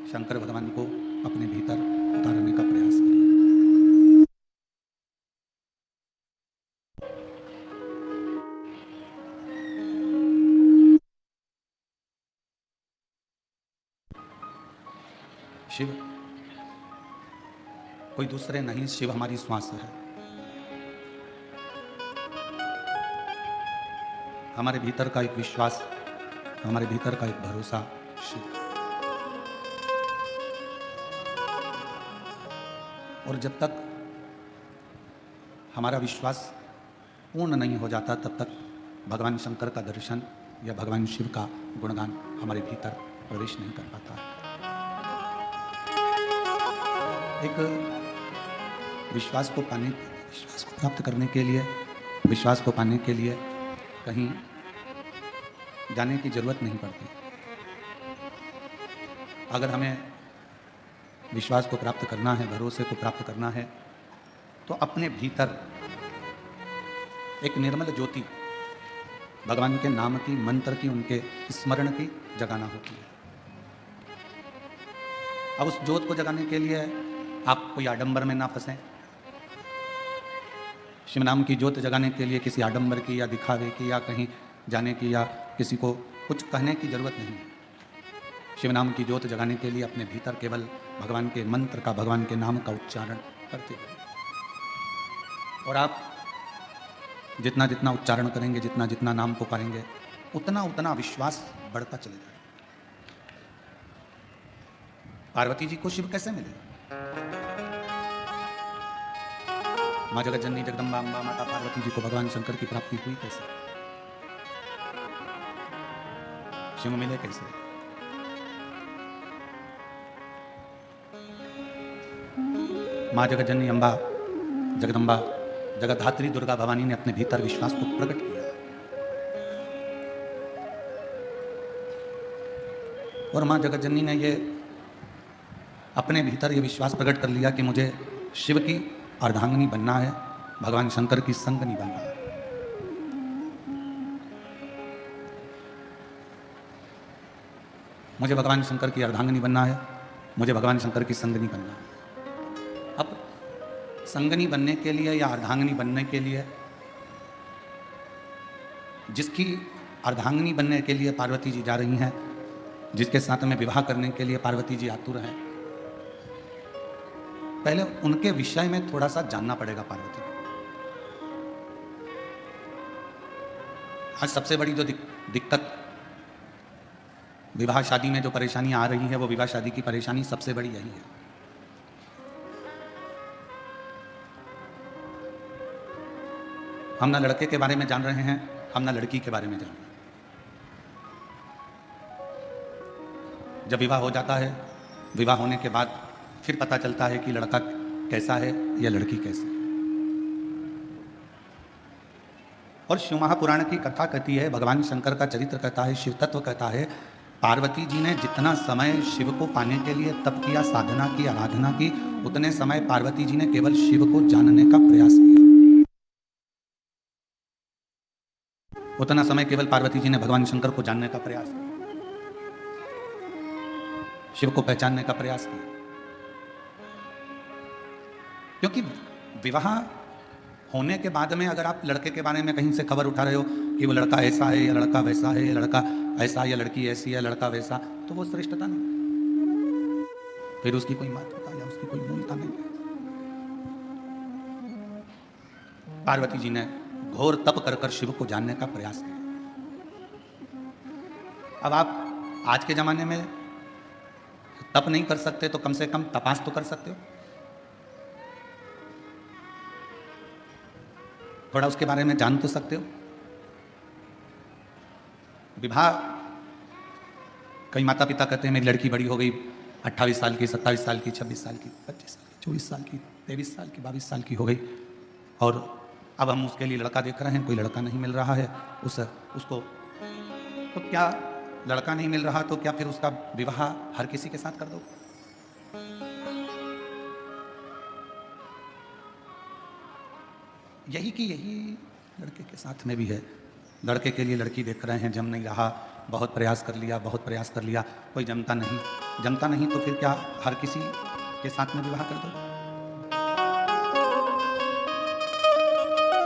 शंकर भगवान को अपने भीतर उतारने का प्रयास करिए। शिव कोई दूसरे नहीं, शिव हमारी श्वास है। हमारे भीतर का एक विश्वास, हमारे भीतर का एक भरोसा शिव। और जब तक हमारा विश्वास पूर्ण नहीं हो जाता तब तक भगवान शंकर का दर्शन या भगवान शिव का गुणगान हमारे भीतर प्रवेश नहीं कर पाता है। एक विश्वास को पाने, विश्वास को प्राप्त करने के लिए, विश्वास को पाने के लिए कहीं जाने की जरूरत नहीं पड़ती। अगर हमें विश्वास को प्राप्त करना है, भरोसे को प्राप्त करना है, तो अपने भीतर एक निर्मल ज्योति भगवान के नाम की, मंत्र की, उनके स्मरण की जगाना होती है। अब उस ज्योत को जगाने के लिए आप कोई आडंबर में ना फंसें। शिव नाम की ज्योत जगाने के लिए किसी आडंबर की या दिखावे की या कहीं जाने की या किसी को कुछ कहने की जरूरत नहीं है। शिव नाम की ज्योत जगाने के लिए अपने भीतर केवल भगवान के मंत्र का, भगवान के नाम का उच्चारण करते हैं। और आप जितना जितना उच्चारण करेंगे, जितना जितना नाम पुकारेंगे, उतना उतना विश्वास बढ़ता चलेगा। पार्वती जी को शिव कैसे मिले? माँ जगत जननी जगदम्बा अम्बा माता पार्वती जी को भगवान शंकर की प्राप्ति हुई कैसे? शिव मिले कैसे? माँ जगत जननी अम्बा जगदम्बा जगतधात्री दुर्गा भवानी ने अपने भीतर विश्वास को प्रकट किया और माँ जगत जननी ने ये अपने भीतर ये विश्वास प्रकट कर लिया कि मुझे शिव की अर्धांगिनी बनना है, भगवान शंकर की संगनी बनना है। मुझे भगवान शंकर की अर्धांगिनी बनना है, मुझे भगवान शंकर की संगनी बनना है। अब संगनी बनने के लिए या अर्धांगिनी बनने के लिए, जिसकी अर्धांगिनी बनने के लिए पार्वती जी जा रही हैं, जिसके साथ में विवाह करने के लिए पार्वती जी आतुर हैं, पहले उनके विषय में थोड़ा सा जानना पड़ेगा पार्वती को। आज सबसे बड़ी जो दिक्कत विवाह शादी में जो परेशानी आ रही है, वो विवाह शादी की परेशानी सबसे बड़ी यही है। हम ना लड़के के बारे में जान रहे हैं, हम ना लड़की के बारे में जान रहे हैं। जब विवाह हो जाता है, विवाह होने के बाद फिर पता चलता है कि लड़का कैसा है या लड़की कैसी है। और शिव महापुराण की कथा कहती है, भगवान शंकर का चरित्र कहता है, शिव तत्व कहता है, पार्वती जी ने जितना समय शिव को पाने के लिए तप किया, साधना की, आराधना की, उतने समय पार्वती जी ने केवल शिव को जानने का प्रयास किया। उतना समय केवल पार्वती जी ने भगवान शंकर को जानने का प्रयास किया, शिव को पहचानने का प्रयास किया। क्योंकि विवाह होने के बाद में अगर आप लड़के के बारे में कहीं से खबर उठा रहे हो कि वो लड़का ऐसा है या लड़का वैसा है, या लड़का ऐसा या लड़की ऐसी है, लड़का वैसा, तो वो श्रेष्ठता नहीं, फिर उसकी कोई महत्वता या उसकी कोई मूलता नहीं है। पार्वती जी ने घोर तप कर कर शिव को जानने का प्रयास किया। अब आप आज के जमाने में तप नहीं कर सकते तो कम से कम तपास तो कर सकते हो, थोड़ा उसके बारे में जान तो सकते हो। विवाह, कई माता पिता कहते हैं मेरी लड़की बड़ी हो गई, 28 साल की, 27 साल की, 26 साल की, 25 साल की, 24 साल की, 23 साल की, 22 साल की हो गई, और अब हम उसके लिए लड़का देख रहे हैं, कोई लड़का नहीं मिल रहा है उसको। तो क्या लड़का नहीं मिल रहा तो क्या फिर उसका विवाह हर किसी के साथ कर दो? यही कि यही लड़के के साथ में भी है। लड़के के लिए लड़की देख रहे हैं, जम नहीं रहा, बहुत प्रयास कर लिया, बहुत प्रयास कर लिया, कोई जमता नहीं। जमता नहीं तो फिर क्या हर किसी के साथ में विवाह कर दो?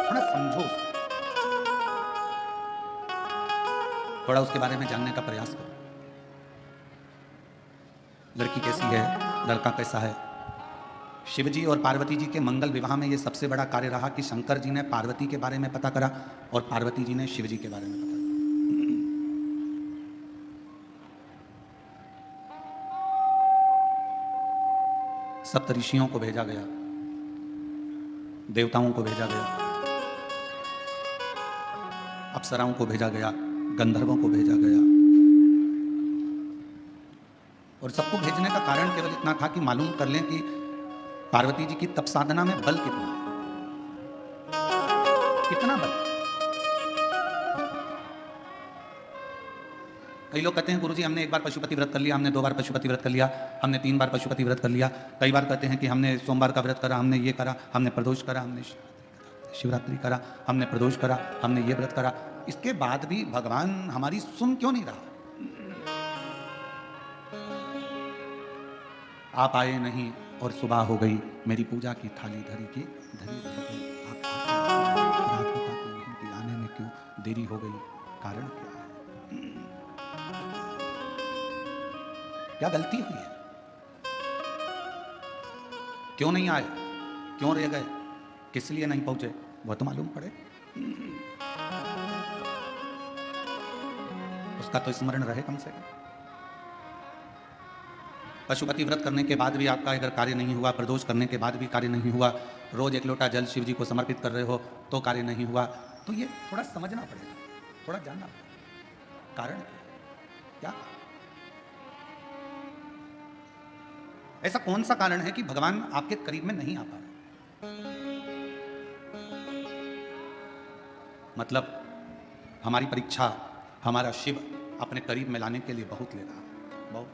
थोड़ा समझो उसको, थोड़ा उसके बारे में जानने का प्रयास करो। लड़की कैसी है, लड़का कैसा है। शिवजी और पार्वती जी के मंगल विवाह में यह सबसे बड़ा कार्य रहा कि शंकर जी ने पार्वती के बारे में पता करा और पार्वती जी ने शिवजी के बारे में पता करा। सप्त ऋषियों को भेजा गया, देवताओं को भेजा गया, अप्सराओं को भेजा गया, गंधर्वों को भेजा गया, और सबको भेजने का कारण केवल इतना था कि मालूम कर लें कि पार्वती जी की तप साधना में बल कितना है, कितना बल। कई लोग कहते हैं गुरुजी हमने एक बार पशुपति व्रत कर लिया, हमने 2 बार पशुपति व्रत कर लिया, हमने 3 बार पशुपति व्रत कर लिया। कई बार कहते हैं कि हमने सोमवार का व्रत करा, हमने ये करा, हमने प्रदोष करा, हमने शिवरात्रि करा, हमने प्रदोष करा, हमने ये व्रत करा। इसके बाद भी भगवान हमारी सुन क्यों नहीं रहा? आप आए नहीं और सुबह हो गई, मेरी पूजा की थाली धरी की धरी रह गई। आप रात बताते नहीं कि आने में क्यों देरी हो गई, कारण क्या है? क्या गलती हुई है? क्यों नहीं आए, क्यों रह गए, किस लिए नहीं पहुंचे, वह तो मालूम पड़े। उसका तो स्मरण रहे कम से कम। पशुपति व्रत करने के बाद भी आपका अगर कार्य नहीं हुआ, प्रदोष करने के बाद भी कार्य नहीं हुआ, रोज 1 लोटा जल शिव जी को समर्पित कर रहे हो तो कार्य नहीं हुआ, तो ये थोड़ा समझना पड़ेगा, थोड़ा जानना पड़ेगा कारण क्या। ऐसा कौन सा कारण है कि भगवान आपके करीब में नहीं आ पा रहे? मतलब हमारी परीक्षा हमारा शिव अपने करीब में लाने के लिए बहुत ले रहा, बहुत,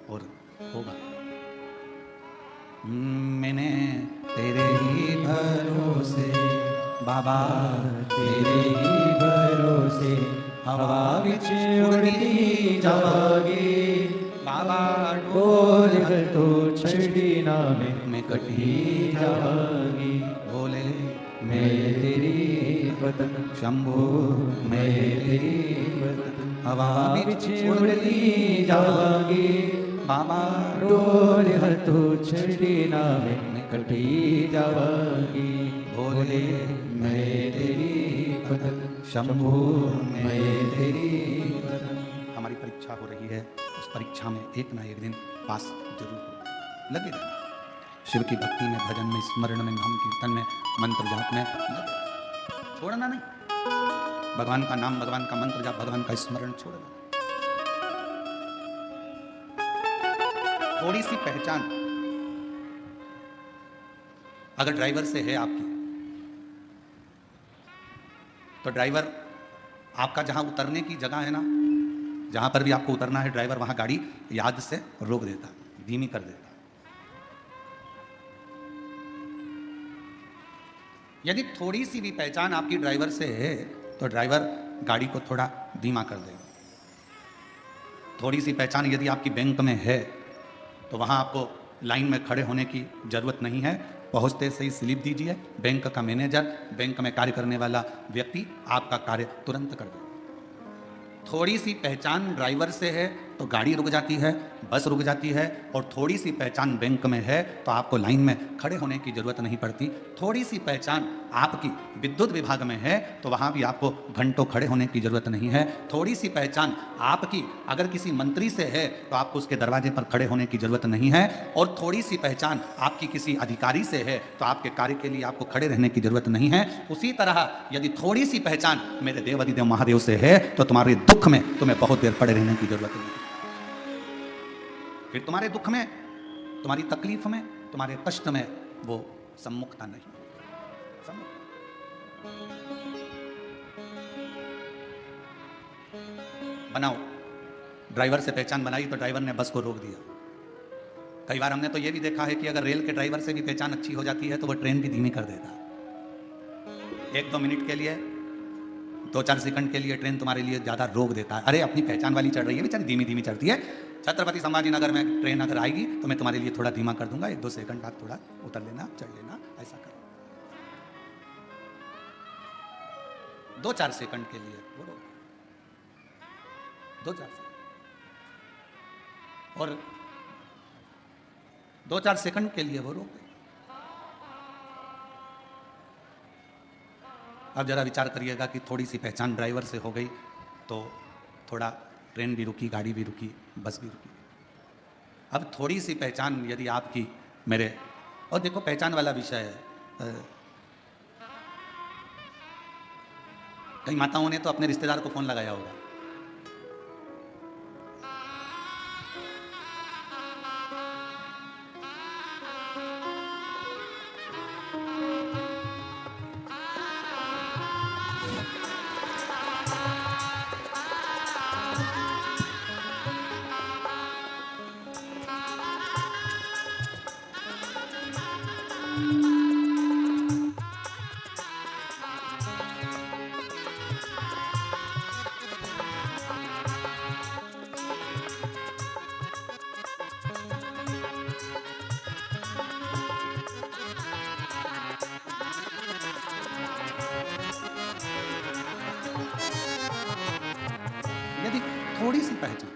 और होगा। मैंने तेरे ही भरोसे बाबा, तेरे ही भरोसे हवा विच उड़ती जावागी बाबा, डोल तो छड़ी ना में कटी जावागी। बोले मैं तेरी वतन शंभो, मैं तेरी वतन हवा विच उड़ती जावागी बाबा, डोल तो छड़ी ना में कटी जावागी। बोले मैं तेरी वतन शंभो, मैं तेरी वतन। हमारी परीक्षा हो रही है, उस परीक्षा में एक ना एक दिन पास जरूर हो। लगे रहना शिव की भक्ति में, भजन में, स्मरण में, नाम कीर्तन में, मंत्र जाप में, छोड़ना नहीं। भगवान का नाम, भगवान का मंत्र जाप, भगवान का स्मरण छोड़ना। थोड़ी सी पहचान अगर ड्राइवर से है आपकी, तो ड्राइवर आपका जहां उतरने की जगह है ना, जहां पर भी आपको उतरना है, ड्राइवर वहां गाड़ी याद से रोक देता, धीमी कर देता। यदि थोड़ी सी भी पहचान आपकी ड्राइवर से है तो ड्राइवर गाड़ी को थोड़ा धीमा कर देगा। थोड़ी सी पहचान यदि आपकी बैंक में है तो वहां आपको लाइन में खड़े होने की जरूरत नहीं है, पहुंचते से ही स्लिप दीजिए, बैंक का मैनेजर, बैंक में कार्य करने वाला व्यक्ति आपका कार्य तुरंत कर देगा। थोड़ी सी पहचान ड्राइवर से है तो गाड़ी रुक जाती है, बस रुक जाती है, और थोड़ी सी पहचान बैंक में है तो आपको लाइन में खड़े होने की जरूरत नहीं पड़ती। थोड़ी सी पहचान आपकी विद्युत विभाग में है तो वहाँ भी आपको घंटों खड़े होने की जरूरत नहीं है। थोड़ी सी पहचान आपकी अगर किसी मंत्री से है तो आपको उसके दरवाजे पर खड़े होने की जरूरत नहीं है, और थोड़ी सी पहचान आपकी किसी अधिकारी से है तो आपके कार्य के लिए आपको खड़े रहने की जरूरत नहीं है। उसी तरह यदि थोड़ी सी पहचान मेरे देव अधिदेव महादेव से है तो तुम्हारे दुख में तुम्हें बहुत देर पड़े रहने की जरूरत नहीं है। फिर तुम्हारे दुख में, तुम्हारी तकलीफ में, तुम्हारे कष्ट में वो सम्मुखता नहीं। बनाओ, ड्राइवर से पहचान बनाई तो ड्राइवर ने बस को रोक दिया। कई बार हमने तो ये भी देखा है कि अगर रेल के ड्राइवर से भी पहचान अच्छी हो जाती है तो वो ट्रेन भी धीमी कर देता। 1-2 मिनट के लिए, 2-4 सेकंड के लिए ट्रेन तुम्हारे लिए ज्यादा रोक देता है। अरे अपनी पहचान वाली चढ़ रही है, बेचारी धीमी धीमी चढ़ती है, छत्रपति संभाजी नगर में ट्रेन अगर आएगी तो मैं तुम्हारे लिए थोड़ा धीमा कर दूंगा, 1-2 सेकंड आप थोड़ा उतर लेना, चढ़ लेना, ऐसा करो। 2-4 सेकंड के लिए वो रोक, 2-4 सेकंड, और 2-4 सेकंड के लिए वो रोक गई। अब जरा विचार करिएगा कि थोड़ी सी पहचान ड्राइवर से हो गई तो थोड़ा ट्रेन भी रुकी, गाड़ी भी रुकी, बस भी रुकी। अब थोड़ी सी पहचान यदि आपकी मेरे, और देखो पहचान वाला विषय है, कई माताओं ने तो अपने रिश्तेदार को फोन लगाया होगा, यदि थोड़ी सी पहचान,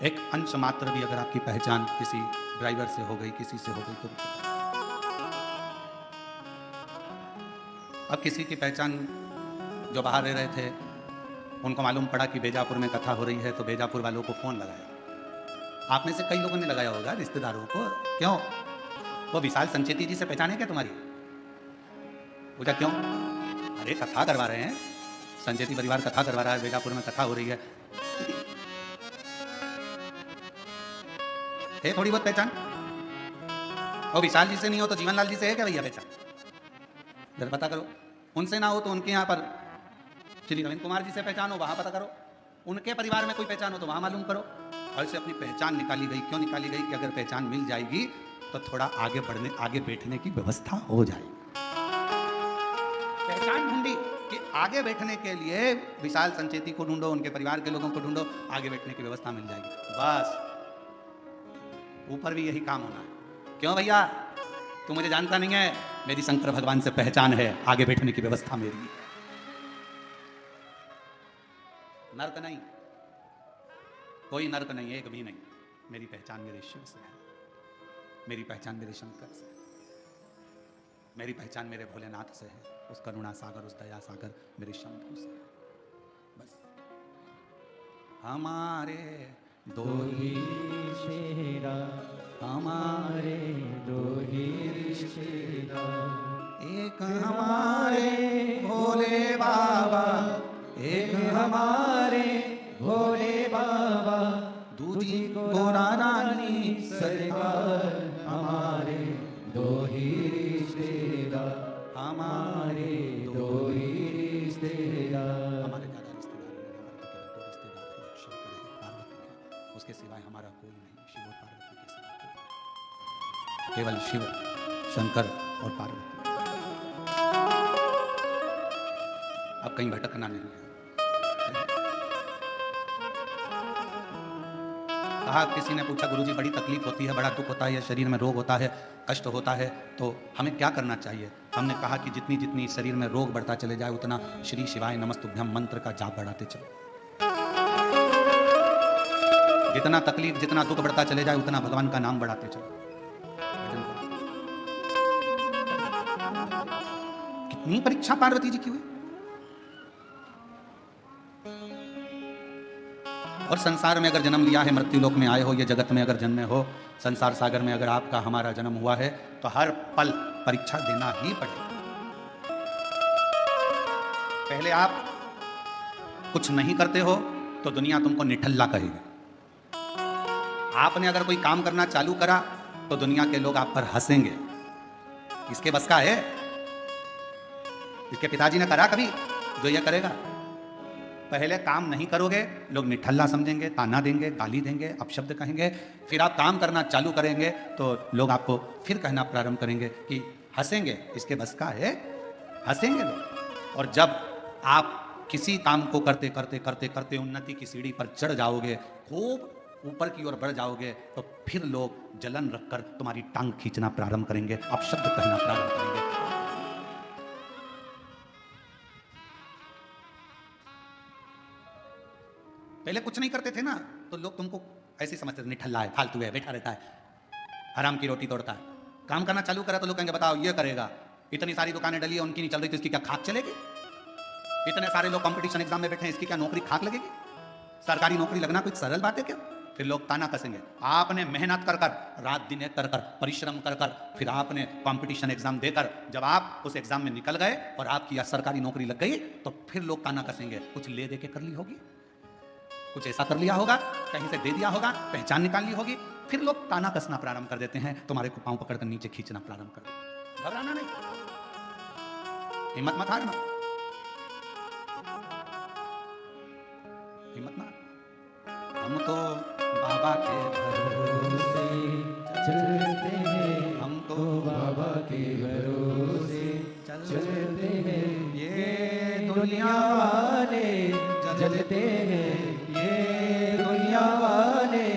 एक अंश मात्र भी अगर आपकी पहचान किसी ड्राइवर से हो गई, किसी से हो गई, तो अब किसी की पहचान जो बाहर रह रहे थे, उनको मालूम पड़ा कि बेजापुर में कथा हो रही है, तो बेजापुर वालों को फोन लगाया। आप में से कई लोगों ने लगाया होगा रिश्तेदारों को, क्यों? वो विशाल संचेती जी से पहचाने क्या तुम्हारी? पूछा क्यों? अरे कथा करवा रहे हैं, संचेती परिवार कथा करवा रहा है, बेजापुर में कथा हो रही है थोड़ी बहुत पहचान। और विशाल जी से नहीं हो तो जीवनलाल जी से है क्या भैया पहचान? जरा पता करो। उनसे ना हो तो उनके यहाँ पर श्री रविंद्र कुमार जी से पहचान हो, वहां पता करो। उनके परिवार में कोई पहचान हो तो वहां मालूम करो। और इसे अपनी पहचान निकाली गई, क्यों निकाली गई? कि अगर पहचान मिल जाएगी तो थोड़ा आगे बढ़ने, आगे बैठने की व्यवस्था हो जाएगी। पहचान ढूंढी कि आगे बैठने के लिए विशाल संचेती को ढूंढो, उनके परिवार के लोगों को ढूंढो, आगे बैठने की व्यवस्था मिल जाएगी। बस ऊपर भी यही काम होना है। क्यों भैया? तू मुझे जानता नहीं है, मेरी शंकर भगवान से पहचान है, आगे बैठने की व्यवस्था मेरी। नर्क नहीं, कोई नर्क नहीं, एक भी नहीं। मेरी पहचान मेरे शिव से है, मेरी पहचान मेरे शंकर से है, मेरी पहचान मेरे भोलेनाथ से है, उस करुणा सागर, उस दया सागर मेरे शंभू से है। बस हमारे दो ही रिश्तेदार, हमारे दो ही रिश्तेदार, एक हमारे भोले बाबा, एक हमारे भोले बाबा, दूजी गोरा रानी सरकार। हमारे दो ही रिश्तेदार, हमारे दो ही रिश्तेदार। हमारे दादा रिश्तेदार नहीं, हमारे तो केवल दो रिश्तेदार हैं, शंकर है, पार्वती है। उसके सिवाय हमारा कोई नहीं, शिव और पार्वती के सिवाय कोई नहीं। केवल शिव, शंकर और पार्वती। अब कहीं भटकना नहीं है। कहा, किसी ने पूछा गुरुजी बड़ी तकलीफ होती है, बड़ा दुख होता है, शरीर में रोग होता है, कष्ट होता है, तो हमें क्या करना चाहिए? हमने कहा कि जितनी जितनी शरीर में रोग बढ़ता चले जाए उतना श्री शिवाय नमस्तुभ्यम मंत्र का जाप बढ़ाते चलो। जितना तकलीफ, जितना दुख बढ़ता चले जाए उतना भगवान का नाम बढ़ाते चलो। कितनी परीक्षा पार्वती जी की हुई। और संसार में अगर जन्म लिया है, मृत्यु लोक में आए हो, ये जगत में अगर जन्मे हो, संसार सागर में अगर आपका हमारा जन्म हुआ है, तो हर पल परीक्षा देना ही पड़ेगा। पहले आप कुछ नहीं करते हो तो दुनिया तुमको निठल्ला कहेगी। आपने अगर कोई काम करना चालू करा तो दुनिया के लोग आप पर हंसेंगे। इसके बस का है? इसके पिताजी ने करा कभी जो यह करेगा? पहले काम नहीं करोगे, लोग निठल्ला समझेंगे, ताना देंगे, गाली देंगे, अपशब्द कहेंगे। फिर आप काम करना चालू करेंगे तो लोग आपको फिर कहना प्रारंभ करेंगे कि हंसेंगे। इसके बस का है? हंसेंगे लोग। और जब आप किसी काम को करते करते करते करते उन्नति की सीढ़ी पर चढ़ जाओगे, खूब ऊपर की ओर बढ़ जाओगे, तो फिर लोग जलन रखकर तुम्हारी टांग खींचना प्रारंभ करेंगे, अपशब्द कहना प्रारंभ करेंगे। पहले कुछ नहीं करते थे ना, तो लोग तुमको ऐसे समझते थे, निठल्ला है, फालतू है, बैठा रहता है, हराम की रोटी तोड़ता है। काम करना चालू करा तो लोग कहेंगे बताओ ये करेगा, इतनी सारी दुकानें डली है उनकी नहीं चल रही तो इसकी क्या खाक चलेगी? इतने सारे लोग कंपटीशन एग्जाम में बैठे हैं, इसकी क्या नौकरी खाक लगेगी? सरकारी नौकरी लगना कोई सरल बात है क्या? फिर लोग ताना कसेंगे। आपने मेहनत कर कर, रात दिन एक कर कर, परिश्रम कर कर, फिर आपने कंपटीशन एग्जाम देकर जब आप उस एग्जाम में निकल गए और आपकी या सरकारी नौकरी लग गई, तो फिर लोग ताना कसेंगे, कुछ ले दे के कर ली होगी, कुछ ऐसा कर लिया होगा, कहीं से दे दिया होगा, पहचान निकाल ली होगी। फिर लोग ताना कसना प्रारंभ कर देते हैं, तुम्हारे को पांव पकड़कर नीचे खींचना प्रारंभ कर देते। घबराना नहीं, हिम्मत मत हारना, हिम्मत मत। हम तो बाबा के भरोसे चलते हैं, हम तो बाबा के भरोसे चलते हैं, ये दुनिया वाले जलते हैं, ये दुनिया वाले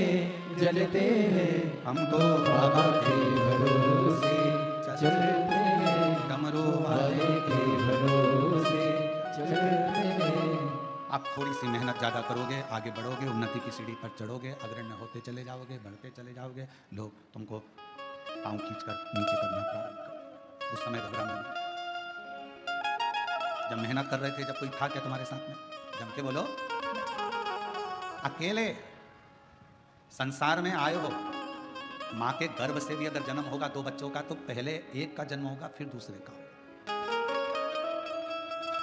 जलते हैं, हम तो बाबा के भरोसे चलते हैं, कमरों वाले के भरोसे चलते हैं। आप थोड़ी सी मेहनत ज़्यादा करोगे, आगे बढ़ोगे, उन्नति की सीढ़ी पर चढ़ोगे, अग्रण्य होते चले जाओगे, बढ़ते चले जाओगे, लोग तुमको पाँव खींचकर नीचे करना प्रारंभ करेंगे। उस समय घबराना नहीं। जब मेहनत कर रहे थे, जब कोई था क्या तुम्हारे साथ में? जम के बोलो। अकेले संसार में आए हो, माँ के गर्भ से भी अगर जन्म होगा 2 बच्चों का, तो पहले एक का जन्म होगा, फिर दूसरे का होगा।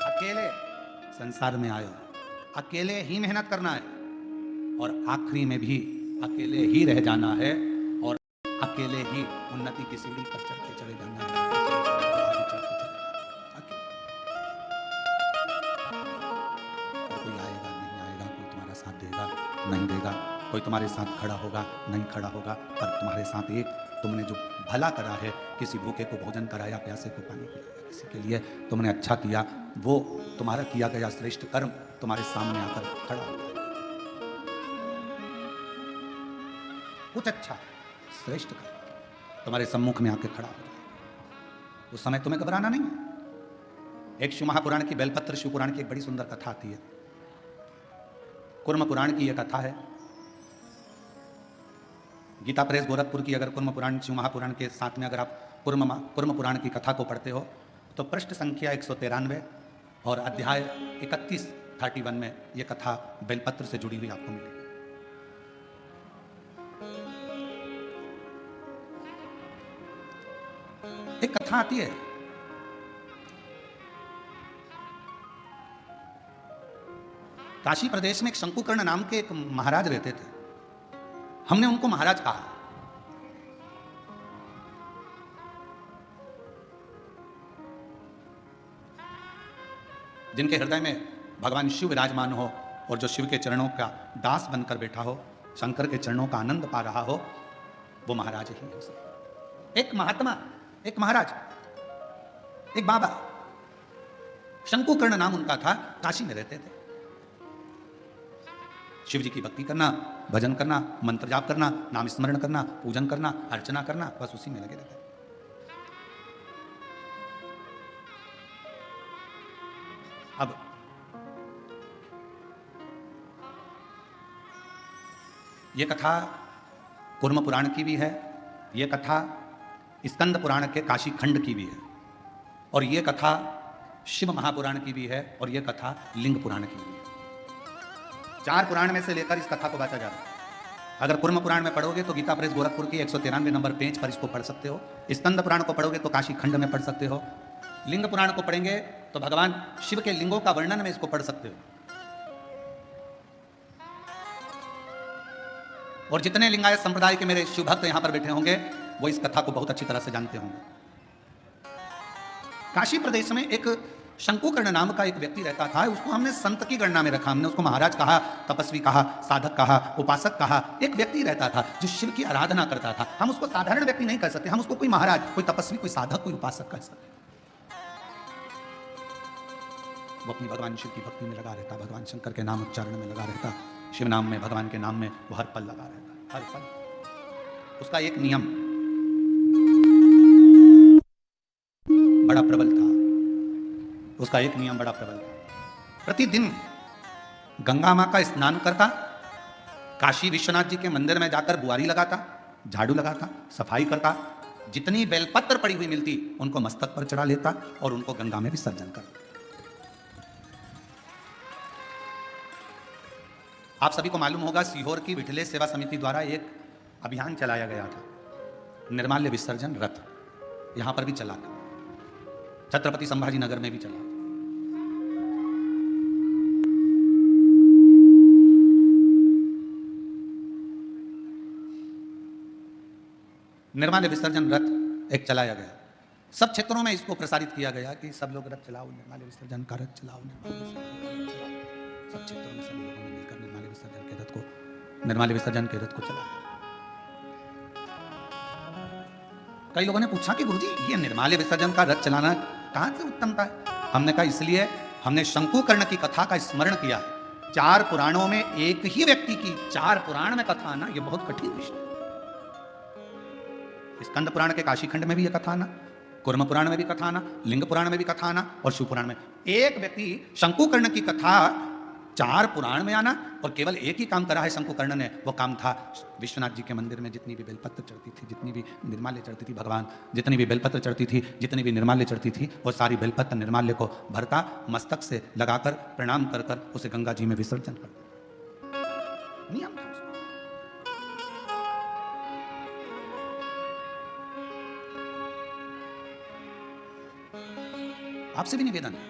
अकेले संसार में आए हो, अकेले ही मेहनत करना है, और आखिरी में भी अकेले ही रह जाना है, और अकेले ही उन्नति की सीढ़ी पर चढ़ते चले जाना है। कोई आएगा नहीं आएगा, कोई तुम्हारा साथ देगा नहीं देगा, कोई तुम्हारे साथ खड़ा होगा नहीं खड़ा होगा, पर तुम्हारे साथ एक तुमने जो भला करा है, किसी भूखे को भोजन कराया, प्यासे को पानी पिलाया, किसी के लिए तुमने अच्छा किया, वो तुम्हारा किया गया श्रेष्ठ कर्म तुम्हारे सामने आकर खड़ा होगा। कुछ अच्छा श्रेष्ठ कर्म तुम्हारे सम्मुख में आकर खड़ा हो जाएगा। उस समय तुम्हें घबराना नहीं है। एक शिव महापुराण की, बेलपत्र शिव पुराण की एक बड़ी सुंदर कथा आती है। कुर्म पुराण की यह कथा है। गीता प्रेस गोरखपुर की अगर कुर्म पुराण शिव महापुराण के साथ में अगर आप कुर्म पुराण की कथा को पढ़ते हो, तो पृष्ठ संख्या 193 और अध्याय 31 में यह कथा बेलपत्र से जुड़ी हुई आपको मिलेगी। एक कथा आती है, काशी प्रदेश में एक शंकुकर्ण नाम के एक महाराज रहते थे। हमने उनको महाराज कहा। जिनके हृदय में भगवान शिव विराजमान हो और जो शिव के चरणों का दास बनकर बैठा हो, शंकर के चरणों का आनंद पा रहा हो, वो महाराज ही हो सकता। एक महात्मा, एक महाराज, एक बाबा, शंकुकर्ण नाम उनका था, काशी में रहते थे। शिव जी की भक्ति करना, भजन करना, मंत्र जाप करना, नाम स्मरण करना, पूजन करना, अर्चना करना, बस उसी में लगे रहते। अब यह कथा कुर्म पुराण की भी है, यह कथा स्कंद पुराण के काशी खंड की भी है, और यह कथा शिव महापुराण की भी है, और यह कथा लिंग पुराण की भी है। 4 पुराण में से लेकर इस कथा को बांटा जा रहा है। अगर कुर्म पुराण में पढ़ोगे तो गीता प्रेस गोरखपुर की 193 नंबर पेज पर इसको पढ़ सकते हो। स्कंद पुराण को पढ़ोगे तो काशी खंड में पढ़ सकते हो। लिंग पुराण को पढ़ेंगे तो भगवान शिव के लिंगों का वर्णन में इसको पढ़ सकते हो। और जितने लिंगायत संप्रदाय के मेरे शिव भक्त यहां पर बैठे होंगे, वो इस कथा को बहुत अच्छी तरह से जानते होंगे। काशी प्रदेश में एक शंकुकर्ण नाम का एक व्यक्ति रहता था। उसको हमने संत की गणना में रखा, हमने उसको महाराज कहा, तपस्वी कहा, साधक कहा, उपासक कहा। एक व्यक्ति रहता था जो शिव की आराधना करता था। हम उसको साधारण व्यक्ति नहीं कह सकते, हम उसको कोई महाराज, कोई तपस्वी, कोई साधक, कोई उपासक कह सकते। वो अपनी भगवान शिव की भक्ति में लगा रहता, भगवान शंकर के नाम उच्चारण में लगा रहता, शिव नाम में, भगवान के नाम में वो हर पल लगा रहता, हर पल। उसका एक नियम बड़ा प्रबल था, उसका एक नियम बड़ा प्रबल था। प्रतिदिन गंगा मां का स्नान करता, काशी विश्वनाथ जी के मंदिर में जाकर बुआरी लगाता, झाड़ू लगाता, सफाई करता, जितनी बेलपत्र पड़ी हुई मिलती उनको मस्तक पर चढ़ा लेता और उनको गंगा में विसर्जन करता। आप सभी को मालूम होगा, सीहोर की विठले सेवा समिति द्वारा एक अभियान चलाया गया था, निर्माल्य विसर्जन रथ। यहां पर भी चला था, छत्रपति संभाजी नगर में भी चला। निर्माल्य विसर्जन रथ एक चलाया गया, सब क्षेत्रों में इसको प्रसारित किया गया कि सब लोग रथ चलाओ, निर्माल्य विसर्जन का रथ चलाओ, निर्माल्य विसर्जन का रथ चलाओ। सब क्षेत्रों में सभी लोगों ने मिलकर निर्माल्य विसर्जन के रथ को चलाया। कई लोगों ने पूछा कि गुरुजी ये निर्माल्य विसर्जन का रथ चलाना कहां से उत्तमता है? हमने कहा इसलिए हमने शंकुकर्ण की कथा का स्मरण किया है। 4 पुराणों में एक ही व्यक्ति की 4 पुराण में कथा आना यह बहुत कठिन विषय है। स्कंद पुराण के काशीखंड में भी यह कथा आना, कुर्म पुराण में भी कथा आना, लिंग पुराण में भी कथा आना और शिव पुराण में। एक व्यक्ति शंकुकर्ण की कथा 4 पुराण में आना और केवल एक ही काम करा है शंकुकर्ण ने। वो काम था विश्वनाथ जी के मंदिर में जितनी भी बेलपत्र चढ़ती थी, जितनी भी निर्माल्य चढ़ती थी, भगवान जितनी भी बेलपत्र चढ़ती थी, जितनी भी निर्माल्य चढ़ती थी, वो सारी बेलपत्र निर्माल्य को भरता, मस्तक से लगाकर प्रणाम कर कर उसे गंगा जी में विसर्जन करता। नियम था। आपसे भी निवेदन है,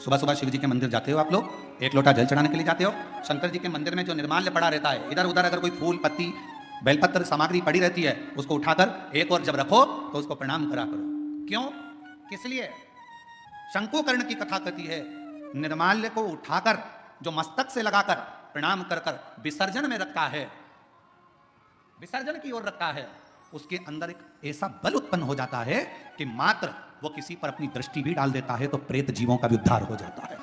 सुबह सुबह शिव जी के मंदिर जाते हो आप लोग, एक लोटा जल चढ़ाने के लिए जाते हो, शंकर जी के मंदिर में जो निर्माल्य पड़ा रहता है, इधर उधर अगर कोई फूल पत्ती बेलपत्र सामग्री पड़ी रहती है, उसको उठाकर एक और जब रखो तो उसको प्रणाम करा करो। क्यों? किस लिए? शंकुकर्ण की कथा कहती है निर्माल्य को उठाकर जो मस्तक से लगाकर प्रणाम कर कर विसर्जन में रखता है, विसर्जन की ओर रखता है, उसके अंदर एक ऐसा बल उत्पन्न हो जाता है कि मात्र वो किसी पर अपनी दृष्टि भी डाल देता है तो प्रेत जीवों का भी उद्धार हो जाता है।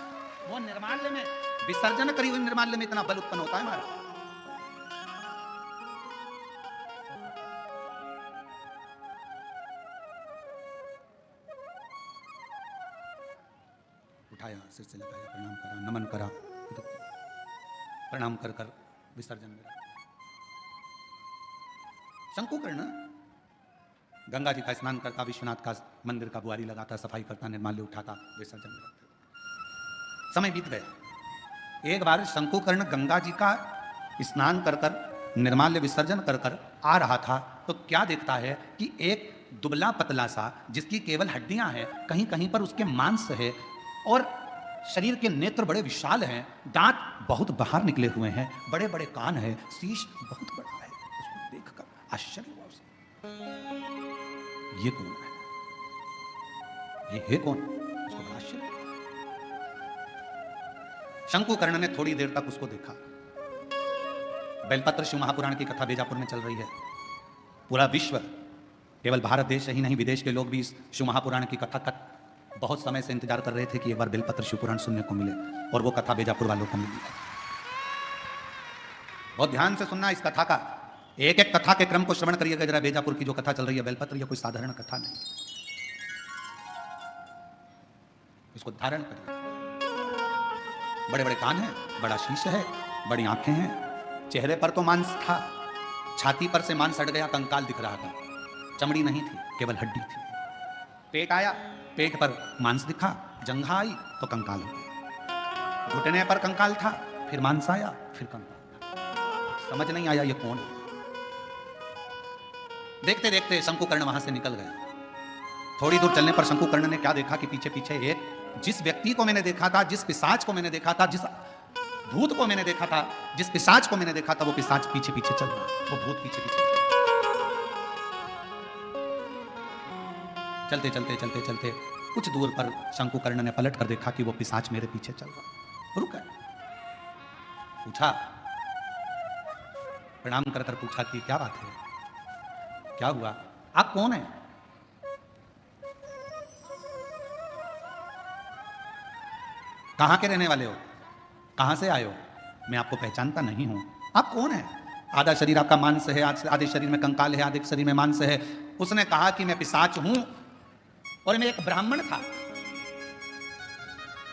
वो निर्माल्य में, विसर्जन करी हुई निर्माल्य में इतना बल उत्पन्न होता है हमारा। उठाया, सिर से लगाया, प्रणाम करा, नमन करा, प्रणाम कर कर विसर्जन में। शंकुकर्ण गंगा जी का स्नान करता, विश्वनाथ का मंदिर का बुआरी लगाता, सफाई करता, निर्माल्य उठाता, विसर्जन में रखता। समय बीत गया। एक बार शंकुकर्ण गंगा जी का स्नान कर कर निर्माल्य विसर्जन कर कर आ रहा था तो क्या देखता है कि एक दुबला पतला सा, जिसकी केवल हड्डियां हैं, कहीं कहीं पर उसके मांस है और शरीर के नेत्र बड़े विशाल हैं, दांत बहुत बाहर निकले हुए हैं, बड़े बड़े कान हैं, शीश बहुत बड़ा है। उसको देखकर आश्चर्य हुआ उसे, ये कौन है? ये है कौन? उसको बड़ा आश्चर्य। शंकुकर्ण ने थोड़ी देर तक उसको देखा। बेलपत्र शिव महापुराण की कथा बीजापुर में चल रही है। पूरा विश्व, केवल भारत देश ही नहीं, विदेश के लोग भी इस शिव महापुराण की कथा का बहुत समय से इंतजार कर रहे थे कि एक बार बेलपत्र शिव पुराण सुनने को मिले, और वो कथा बीजापुर वालों को मिली। बहुत ध्यान से सुनना इस कथा का, एक एक कथा के क्रम को श्रवण करिएगा जरा। बीजापुर की जो कथा चल रही है बेलपत्र, यह कोई साधारण कथा नहीं, इसको धारण करिए। बड़े बड़े कान हैं, बड़ा शीश है, बड़ी आंखें हैं, चेहरे पर तो मांस था, छाती पर से मांस हट गया, कंकाल दिख रहा था, चमड़ी नहीं थी, केवल हड्डी थी। पेट आया, पेट पर मांस दिखा, जंघा आई तो कंकाल हो गया, घुटने पर कंकाल था, फिर मांस आया, फिर कंकाल था। समझ नहीं आया ये कौन है। देखते देखते शंकुकर्ण वहां से निकल गया। थोड़ी दूर चलने पर शंकुकर्ण ने क्या देखा कि पीछे पीछे एक, जिस व्यक्ति को मैंने देखा था, जिस पिशाच को मैंने देखा था, जिस भूत को मैंने देखा था, जिस पिशाच को मैंने देखा था, वो पिशाच पीछे पीछे चल रहा, वो भूत पीछे पीछे। चलते चलते चलते चलते कुछ दूर पर शंकुकर्ण ने पलट कर देखा कि वो पिशाच मेरे पीछे चल रहा। रुक गए, पूछा, प्रणाम कर कर पूछा कि क्या बात है, क्या हुआ, आप कौन हैं? कहाँ के रहने वाले हो, कहाँ से आए हो, मैं आपको पहचानता नहीं हूं, आप कौन है? आधा शरीर आपका मांस है, आधे शरीर में कंकाल है, आधे शरीर में मांस है। उसने कहा कि मैं पिशाच हूं और मैं एक ब्राह्मण था,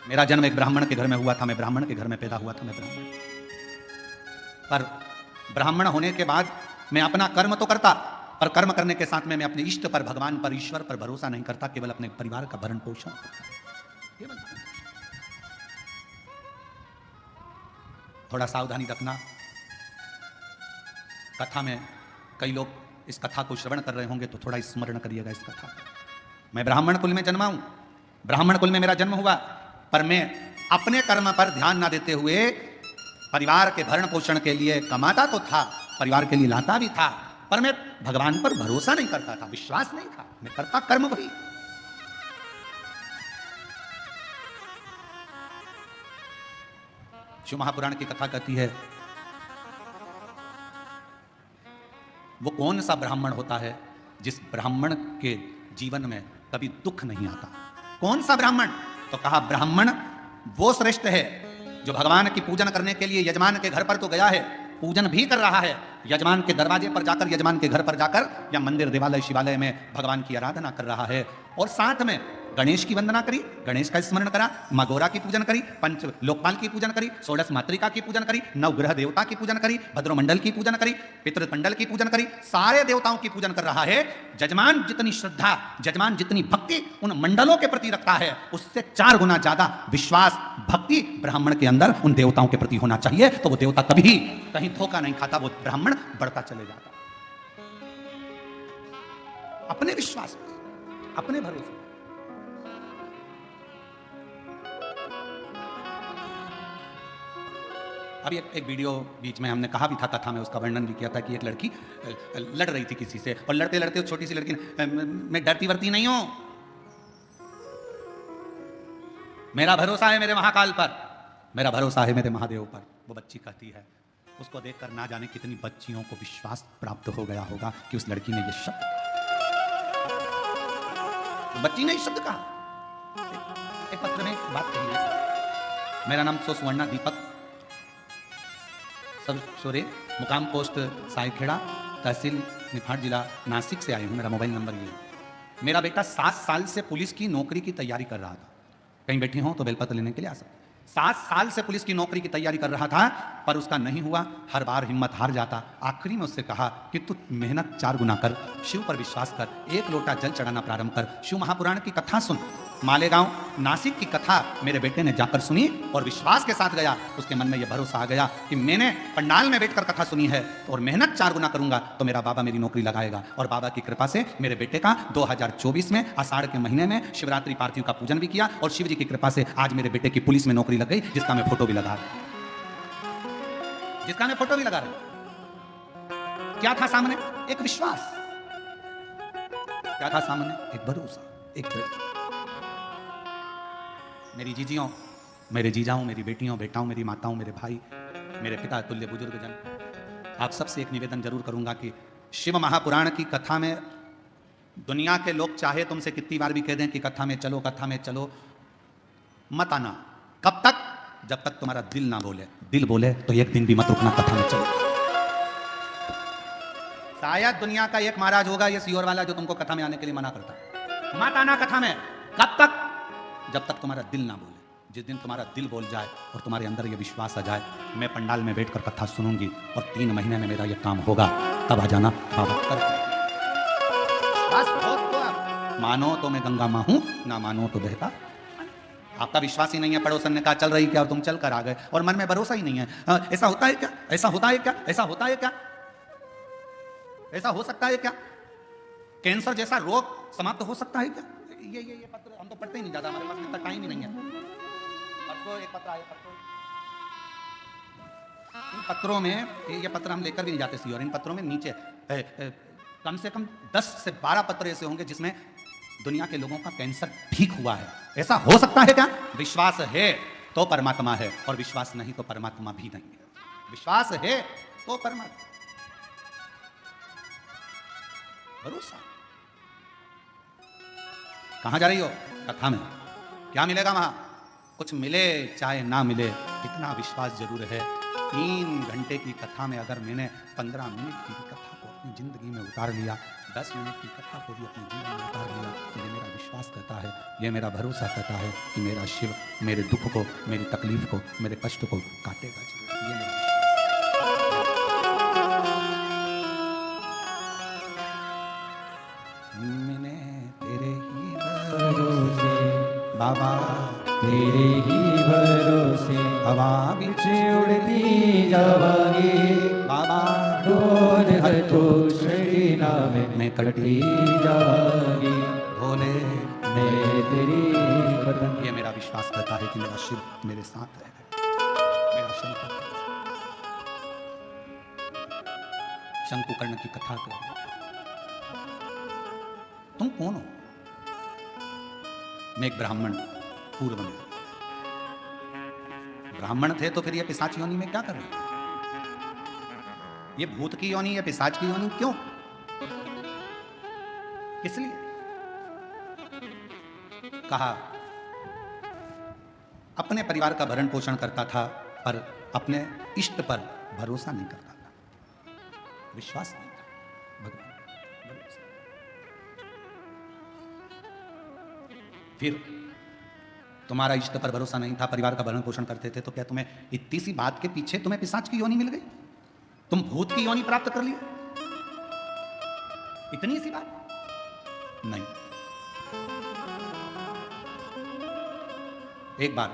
मेरा जन्म एक ब्राह्मण के घर में हुआ था, मैं ब्राह्मण के घर में पैदा हुआ था, मैं ब्राह्मण। पर ब्राह्मण होने के बाद मैं अपना कर्म तो करता, पर कर्म करने के साथ में मैं अपने इष्ट पर, भगवान पर, ईश्वर पर भरोसा नहीं करता, केवल अपने परिवार का भरण पोषण करता। थोड़ा सावधानी रखना। कथा में कई लोग इस कथा को श्रवण कर रहे होंगे तो थोड़ा स्मरण करिएगा इस कथा को। मैं ब्राह्मण कुल में जन्मा हूं, ब्राह्मण कुल में मेरा जन्म हुआ, पर मैं अपने कर्म पर ध्यान ना देते हुए परिवार के भरण पोषण के लिए कमाता तो था, परिवार के लिए लाता भी था, पर मैं भगवान पर भरोसा नहीं करता था, विश्वास नहीं था, मैं करता कर्म वही। शिव महापुराण की कथा कहती है वो कौन सा ब्राह्मण होता है जिस ब्राह्मण के जीवन में कभी दुख नहीं आता। कौन सा ब्राह्मण? तो कहा ब्राह्मण वो श्रेष्ठ है जो भगवान की पूजन करने के लिए यजमान के घर पर तो गया है, पूजन भी कर रहा है, यजमान के दरवाजे पर जाकर, यजमान के घर पर जाकर या मंदिर देवालय शिवालय में भगवान की आराधना कर रहा है, और साथ में गणेश की वंदना करी, गणेश का स्मरण करा, मगोरा की पूजन करी, पंच लोकपाल की पूजन करी, षोडश मातृका की पूजन करी, नवग्रह देवता की पूजन करी, भद्रमंडल की पूजन करी, पितृमंडल की पूजन करी, सारे देवताओं की पूजन कर रहा है। जजमान जितनी श्रद्धा, जजमान जितनी भक्ति उन मंडलों के प्रति रखता है, उससे 4 गुना ज्यादा विश्वास, भक्ति ब्राह्मण के अंदर उन देवताओं के प्रति होना चाहिए। तो वो देवता कभी कहीं धोखा नहीं खाता, वो ब्राह्मण बढ़ता चले जाता अपने विश्वास पर, अपने भरोसे। अभी एक वीडियो बीच में हमने कहा भी था, कथा में उसका वर्णन भी किया था कि एक लड़की लड़ रही थी किसी से, और लड़ते लड़ते छोटी सी लड़की ने, मैं डरती वरती नहीं हूं, मेरा भरोसा है मेरे महाकाल पर, मेरा भरोसा है मेरे महादेव पर। वो बच्ची कहती है, उसको देखकर ना जाने कितनी बच्चियों को विश्वास प्राप्त हो गया होगा कि उस लड़की ने ये शब्द, बच्ची ने शब्द कहा। एक पत्र में बात कही है, मेरा नाम सुवर्णा दीपक शोरे, मुकाम पोस्ट सायखेड़ा, तहसील निफाड़, जिला नासिक से आए हूँ, मेरा मोबाइल नंबर ये है। मेरा बेटा 7 साल से पुलिस की नौकरी की तैयारी कर रहा था, कहीं बैठी हो तो बेलपत्र लेने के लिए आ सकते। 7 साल से पुलिस की नौकरी की तैयारी कर रहा था, पर उसका नहीं हुआ, हर बार हिम्मत हार जाता। आखिरी में उससे कहा कि तू मेहनत 4 गुना कर, शिव पर विश्वास कर, 1 लोटा जल चढ़ाना प्रारंभ कर, शिव महापुराण की कथा सुन। मालेगांव नासिक की कथा मेरे बेटे ने जाकर सुनी और विश्वास के साथ गया। उसके मन में यह भरोसा आ गया कि मैंने पंडाल में बैठकर कथा सुनी है और मेहनत 4 गुना करूंगा तो मेरा बाबा मेरी नौकरी लगाएगा। और बाबा की कृपा से मेरे बेटे का 2024 में आषाढ़ के महीने में शिवरात्रि पार्थिव का पूजन भी किया, और शिव जी की कृपा से आज मेरे बेटे की पुलिस में नौकरी लग गई, जिसका मैं फोटो भी लगा रहा, जिसका मैं फोटो भी लगा रहा। क्या था सामने? एक विश्वास। क्या था सामने? एक भरोसा, एक दृढ़। मेरी जीजियों, मेरे जीजाओं, मेरी बेटियों, बेटाओं, मेरी माताओं, मेरे भाई, मेरे पिता तुल्य बुजुर्गजन, आप सबसे एक निवेदन जरूर करूंगा कि शिव महापुराण की कथा में दुनिया के लोग चाहे तुमसे कितनी बार भी कह दें कि कथा में चलो, कथा में चलो, मत आना। कब तक? जब तक तुम्हारा दिल ना बोले। दिल बोले तो एक दिन भी मत रुकना, कथा में चलो। शायद दुनिया का एक महाराज होगा ये सीहोर वाला जो तुमको कथा में आने के लिए मना करता, मत आना कथा में। कब तक? जब तक तुम्हारा दिल ना बोले। जिस दिन तुम्हारा दिल बोल जाए और तुम्हारे अंदर ये विश्वास आ जाए, मैं पंडाल में बैठकर कथा सुनूंगी और 3 महीने में मेरा ये काम होगा, तब आ जाना बाबा कर। बस बहुत तो आप मानो तो मैं गंगा मां हूं, ना मानो तो बहता। आपका विश्वास ही नहीं है, पड़ोसन ने कहा चल रही क्या और तुम चल कर आ गए, और मन में भरोसा ही नहीं है। ऐसा होता है क्या? ऐसा होता है क्या? ऐसा होता है क्या? ऐसा हो सकता है क्या? कैंसर जैसा रोग समाप्त हो सकता है क्या? ये पत्र हम तो पढ़ते ही नहीं ज्यादा, हमारे पास इतना टाइम ही नहीं है। परसों एक पत्र आया, परसों इन पत्रों में, ये पत्र हम लेकर भी नहीं जाते सी, और इन पत्रों में नीचे कम से कम 10 से 12 पत्र ऐसे होंगे जिसमें दुनिया के लोगों का कैंसर ठीक हुआ है। ऐसा हो सकता है क्या? विश्वास है तो परमात्मा है, और विश्वास नहीं तो परमात्मा भी नहीं है। विश्वास है तो परमात्मा, भरोसा। कहां जा रही हो? कथा में। क्या मिलेगा वहां? कुछ मिले चाहे ना मिले, इतना विश्वास जरूर है। 3 घंटे की कथा में अगर मैंने 15 मिनट की कथा को अपनी जिंदगी में उतार लिया, 10 मिनट की कथा को भी अपनी जिंदगी में उतार लिया, तो ये मेरा विश्वास करता है, ये मेरा भरोसा करता है कि मेरा शिव मेरे दुख को, मेरी तकलीफ को, मेरे कष्ट को काटेगा जरूर। ये मेरा मैंने तेरे ही भरोसे बाबा, तेरे ही भरोसे हवा बिच उड़ती जावांगी बाबा, डोर हथों छड़ीना में कटी जावांगी भोले मैं तेरी बदन। ये मेरा विश्वास करता है कि मेरा शिव मेरे साथ है, मेरा शंकर। शंकुकर्ण की कथा कर, तुम कौन हो? मैं एक ब्राह्मण, पूर्व में ब्राह्मण थे तो फिर ये पिशाच योनि में क्या कर रहे? ये भूत की योनि या पिशाच की योनि क्यों? किस लिए? कहा अपने परिवार का भरण पोषण करता था पर अपने इष्ट पर भरोसा नहीं करता था, विश्वास नहीं था भगवान। फिर तुम्हारा इष्ट पर भरोसा नहीं था, परिवार का भरण पोषण करते थे, तो क्या तुम्हें इतनी सी बात के पीछे तुम्हें पिशाच की योनि मिल गई? तुम भूत की योनि प्राप्त कर लिए? इतनी सी बात नहीं। एक बार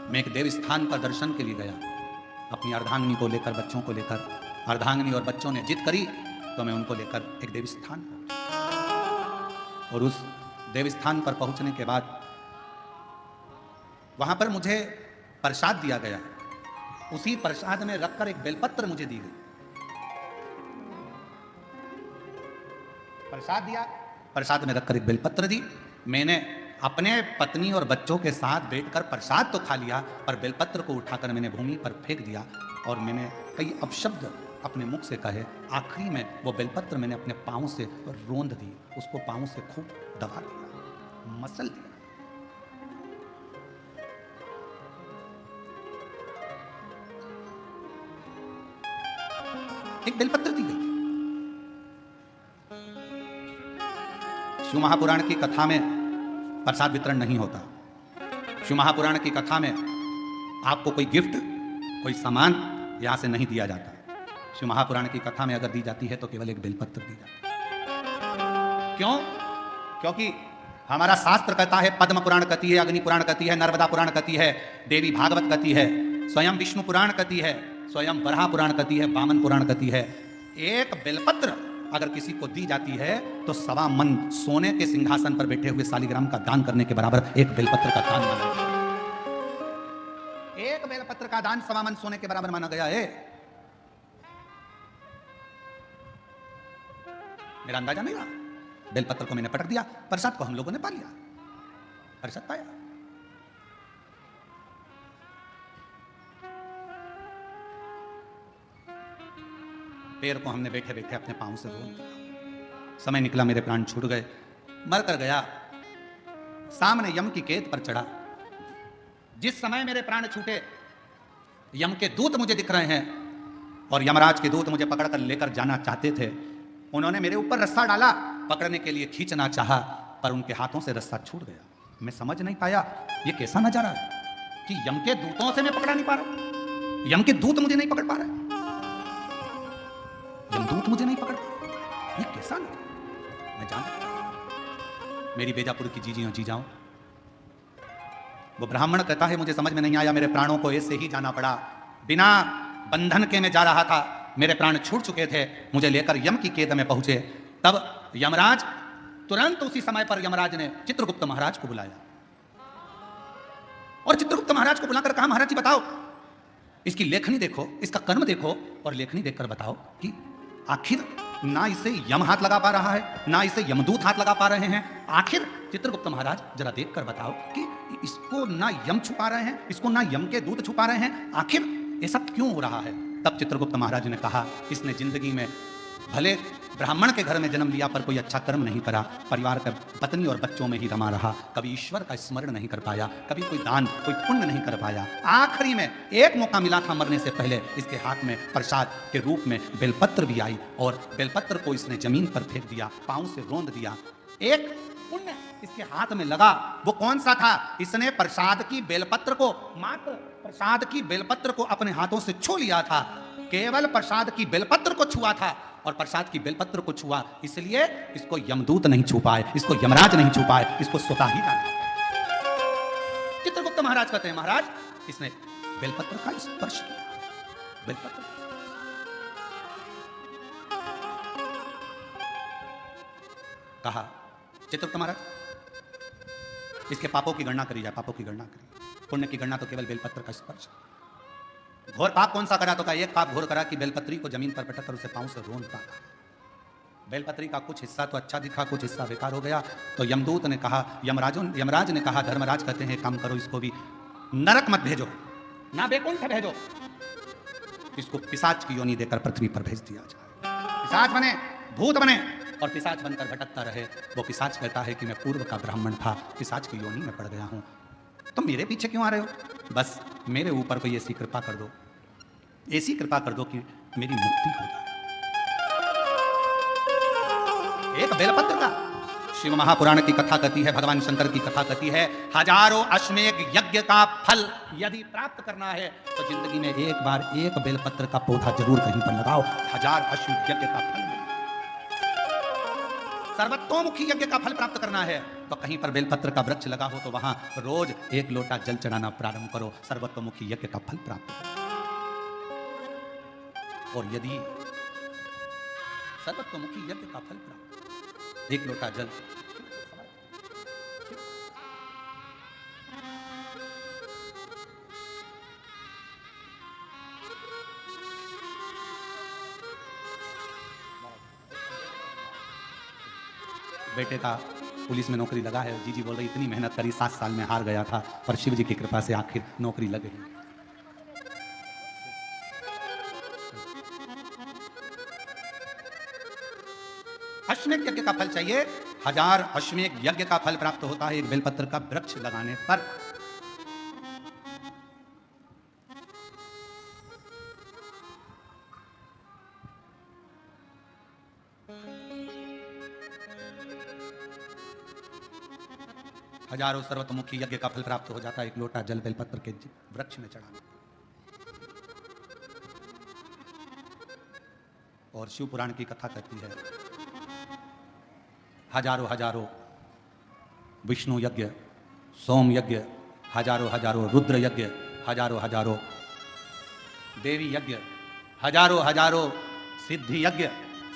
मैं एक देव स्थान पर दर्शन के लिए गया, अपनी अर्धांगिनी को लेकर, बच्चों को लेकर। अर्धांगिनी और बच्चों ने जिद करी तो मैं उनको लेकर एक देव स्थान पहुंचा। और उस देव स्थान पर पहुंचने के बाद वहां पर मुझे प्रसाद दिया गया। उसी प्रसाद में रखकर एक बेलपत्र मुझे दी गई। प्रसाद दिया, प्रसाद में रखकर एक बेलपत्र दी। मैंने अपने पत्नी और बच्चों के साथ बैठकर प्रसाद तो खा लिया, पर बेलपत्र को उठाकर मैंने भूमि पर फेंक दिया और मैंने कई अपशब्द अपने मुख से कहे। आखिरी में वो बेलपत्र मैंने अपने पांव से रोंद दी, उसको पांव से खूब दबा दिया, मसल दिया। एक बेलपत्र दी गई। शिव महापुराण की कथा में प्रसाद वितरण नहीं होता। शिव महापुराण की कथा में आपको कोई गिफ्ट, कोई सामान यहां से नहीं दिया जाता। शिव महापुराण की कथा में अगर दी जाती है तो केवल एक बेलपत्र दी जाती है। क्यों? क्योंकि हमारा शास्त्र कहता है, पद्म पुराण कहती है, अग्नि पुराण कहती है, नर्मदा पुराण कहती है, देवी भागवत कहती है, स्वयं विष्णु पुराण कहती है, स्वयं बराह पुराण कहती है, वामन पुराण कहती है। एक बेलपत्र अगर किसी को दी जाती है तो 1.25 मन सोने के सिंहासन पर बैठे हुए शालिग्राम का दान करने के बराबर एक बेलपत्र का दान माना गया। एक बेलपत्र का दान 1.25 मन सोने के बराबर माना गया है। मेरा अंदाजा नहीं रहा। बेलपत्र को मैंने पटक दिया, प्रसाद को हम लोगों ने पा लिया, प्रसाद पाया। पैर को हमने बैठे बैठे अपने पांव से रोक दिया। समय निकला, मेरे प्राण छूट गए, मर कर गया। सामने यम की केत पर चढ़ा। जिस समय मेरे प्राण छूटे, यम के दूत मुझे दिख रहे हैं और यमराज के दूत मुझे पकड़कर लेकर जाना चाहते थे। उन्होंने मेरे ऊपर रस्सा डाला, पकड़ने के लिए खींचना चाहा, पर उनके हाथों से रस्सा छूट गया। मैं समझ नहीं पाया ये कैसा नजारा है कि यम के दूतों से मैं पकड़ा नहीं पा रहा, यम के दूत मुझे नहीं पकड़ पा रहे, यमदूत मुझे नहीं पकड़ पा रहे। ये कैसा नजारा? मैं जानता, मेरी बेजापुर की जीजियों जी जाओ, वो ब्राह्मण कहता है मुझे समझ में नहीं आया, मेरे प्राणों को ऐसे ही जाना पड़ा। बिना बंधन के मैं जा रहा था, मेरे प्राण छूट चुके थे, मुझे लेकर यम की केद में पहुंचे। तब यमराज, तुरंत उसी समय पर यमराज ने चित्रगुप्त महाराज को बुलाया और चित्रगुप्त महाराज को बुलाकर कहा, महाराज जी बताओ, इसकी लेखनी देखो, इसका कर्म देखो और लेखनी देखकर बताओ कि आखिर ना इसे यम हाथ लगा पा रहा है, ना इसे यमदूत हाथ लगा पा रहे हैं। आखिर चित्रगुप्त महाराज जरा देखकर बताओ कि इसको ना यम छुपा रहे हैं, इसको ना यम के दूत छुपा रहे हैं, आखिर ऐसा क्यों हो रहा है? तब चित्रगुप्त महाराज ने कहा, इसने जिंदगी में भले ब्राह्मण के घर में जन्म लिया पर कोई अच्छा कर्म नहीं करा, परिवार का पत्नी और बच्चों में ही रमा रहा, कभी ईश्वर का स्मरण नहीं कर पाया, कभी कोई दान कोई पुण्य नहीं कर पाया। आखिरी में एक मौका मिला था मरने से पहले, इसके हाथ में प्रसाद के रूप में बेलपत्र भी आई और बेलपत्र को इसने जमीन पर फेंक दिया, पांव से रौंद दिया। एक पुण्य इसके हाथ में लगा, वो कौन सा था? इसने प्रसाद की बेलपत्र को, मात्र प्रसाद की बेलपत्र को अपने हाथों से छू लिया था, केवल प्रसाद की बेलपत्र को छुआ था और प्रसाद की बेलपत्र को छुआ, इसलिए इसको यमदूत नहीं छू पाए, इसको यमराज नहीं छू पाए, इसको स्वतः ही जाना। चित्रगुप्त महाराज कहते हैं, महाराज इसने बेलपत्र का स्पर्श किया, बेलपत्र कहा, चित्रगुप्त महाराज इसके पापों की गणना करी जाए, पापों की गणना करी, पुण्य की गणना तो केवल बेलपत्र का स्पर्श। घोर पाप कौन सा करा? तो का एक पाप घोर करा कि बेलपत्री को जमीन पर पटक कर उसे पांव से रोन डाला। बेलपत्री का कुछ हिस्सा तो अच्छा दिखा, कुछ हिस्सा बेकार हो गया। तो यमदूत ने कहा, यमराज ने कहा, धर्मराज कहते हैं काम करो, इसको भी नरक मत भेजो, ना बैकुंठ भेजो, इसको पिशाच की योनि देकर पृथ्वी पर भेज दिया जाए। पिशाच बने, भूत बने और पिशाच बनकर भटकता रहे। वो पिशाच कहता है कि मैं पूर्व का ब्राह्मण था, पिशाच की योनि में पड़ गया हूं, तुम मेरे पीछे क्यों आ रहे हो? बस मेरे ऊपर कोई ऐसी कृपा कर दो, ऐसी कृपा कर दो कि मेरी मुक्ति हो जाए। एक बेलपत्र का शिव महापुराण की कथा कहती है, भगवान शंकर की कथा कहती है, हजारों अश्वमेध यज्ञ का फल यदि प्राप्त करना है तो जिंदगी में एक बार एक बेलपत्र का पौधा जरूर कहीं पर लगाओ, 1000 अश्वमेध यज्ञ का फल। सर्वतोमुखी यज्ञ का फल प्राप्त करना है तो कहीं पर बेलपत्र का वृक्ष लगा हो तो वहां रोज 1 लोटा जल चढ़ाना प्रारंभ करो, सर्वतोमुखी यज्ञ का फल प्राप्त करो। और यदि सर्वतोमुखी यज्ञ का फल प्राप्त, 1 लोटा जल, बेटे का पुलिस में नौकरी लगा है, जीजी बोल रही इतनी मेहनत करी, 7 साल में हार गया था, पर शिव जी की कृपा से आखिर नौकरी लग गई। अश्वमेध यज्ञ का फल चाहिए, 1000 अश्वमेध यज्ञ का फल प्राप्त होता है एक बेलपत्र का वृक्ष लगाने पर। हजारों सर्वतोमुखी यज्ञ का फल प्राप्त हो जाता है 1 लोटा जल बेलपत्र के वृक्ष में चढ़ाना। और शिव पुराण की कथा कहती है, हजारों विष्णु यज्ञ, सोम यज्ञ, हजारों रुद्र यज्ञ, हजारों देवी यज्ञ, हजारों सिद्धि यज्ञ,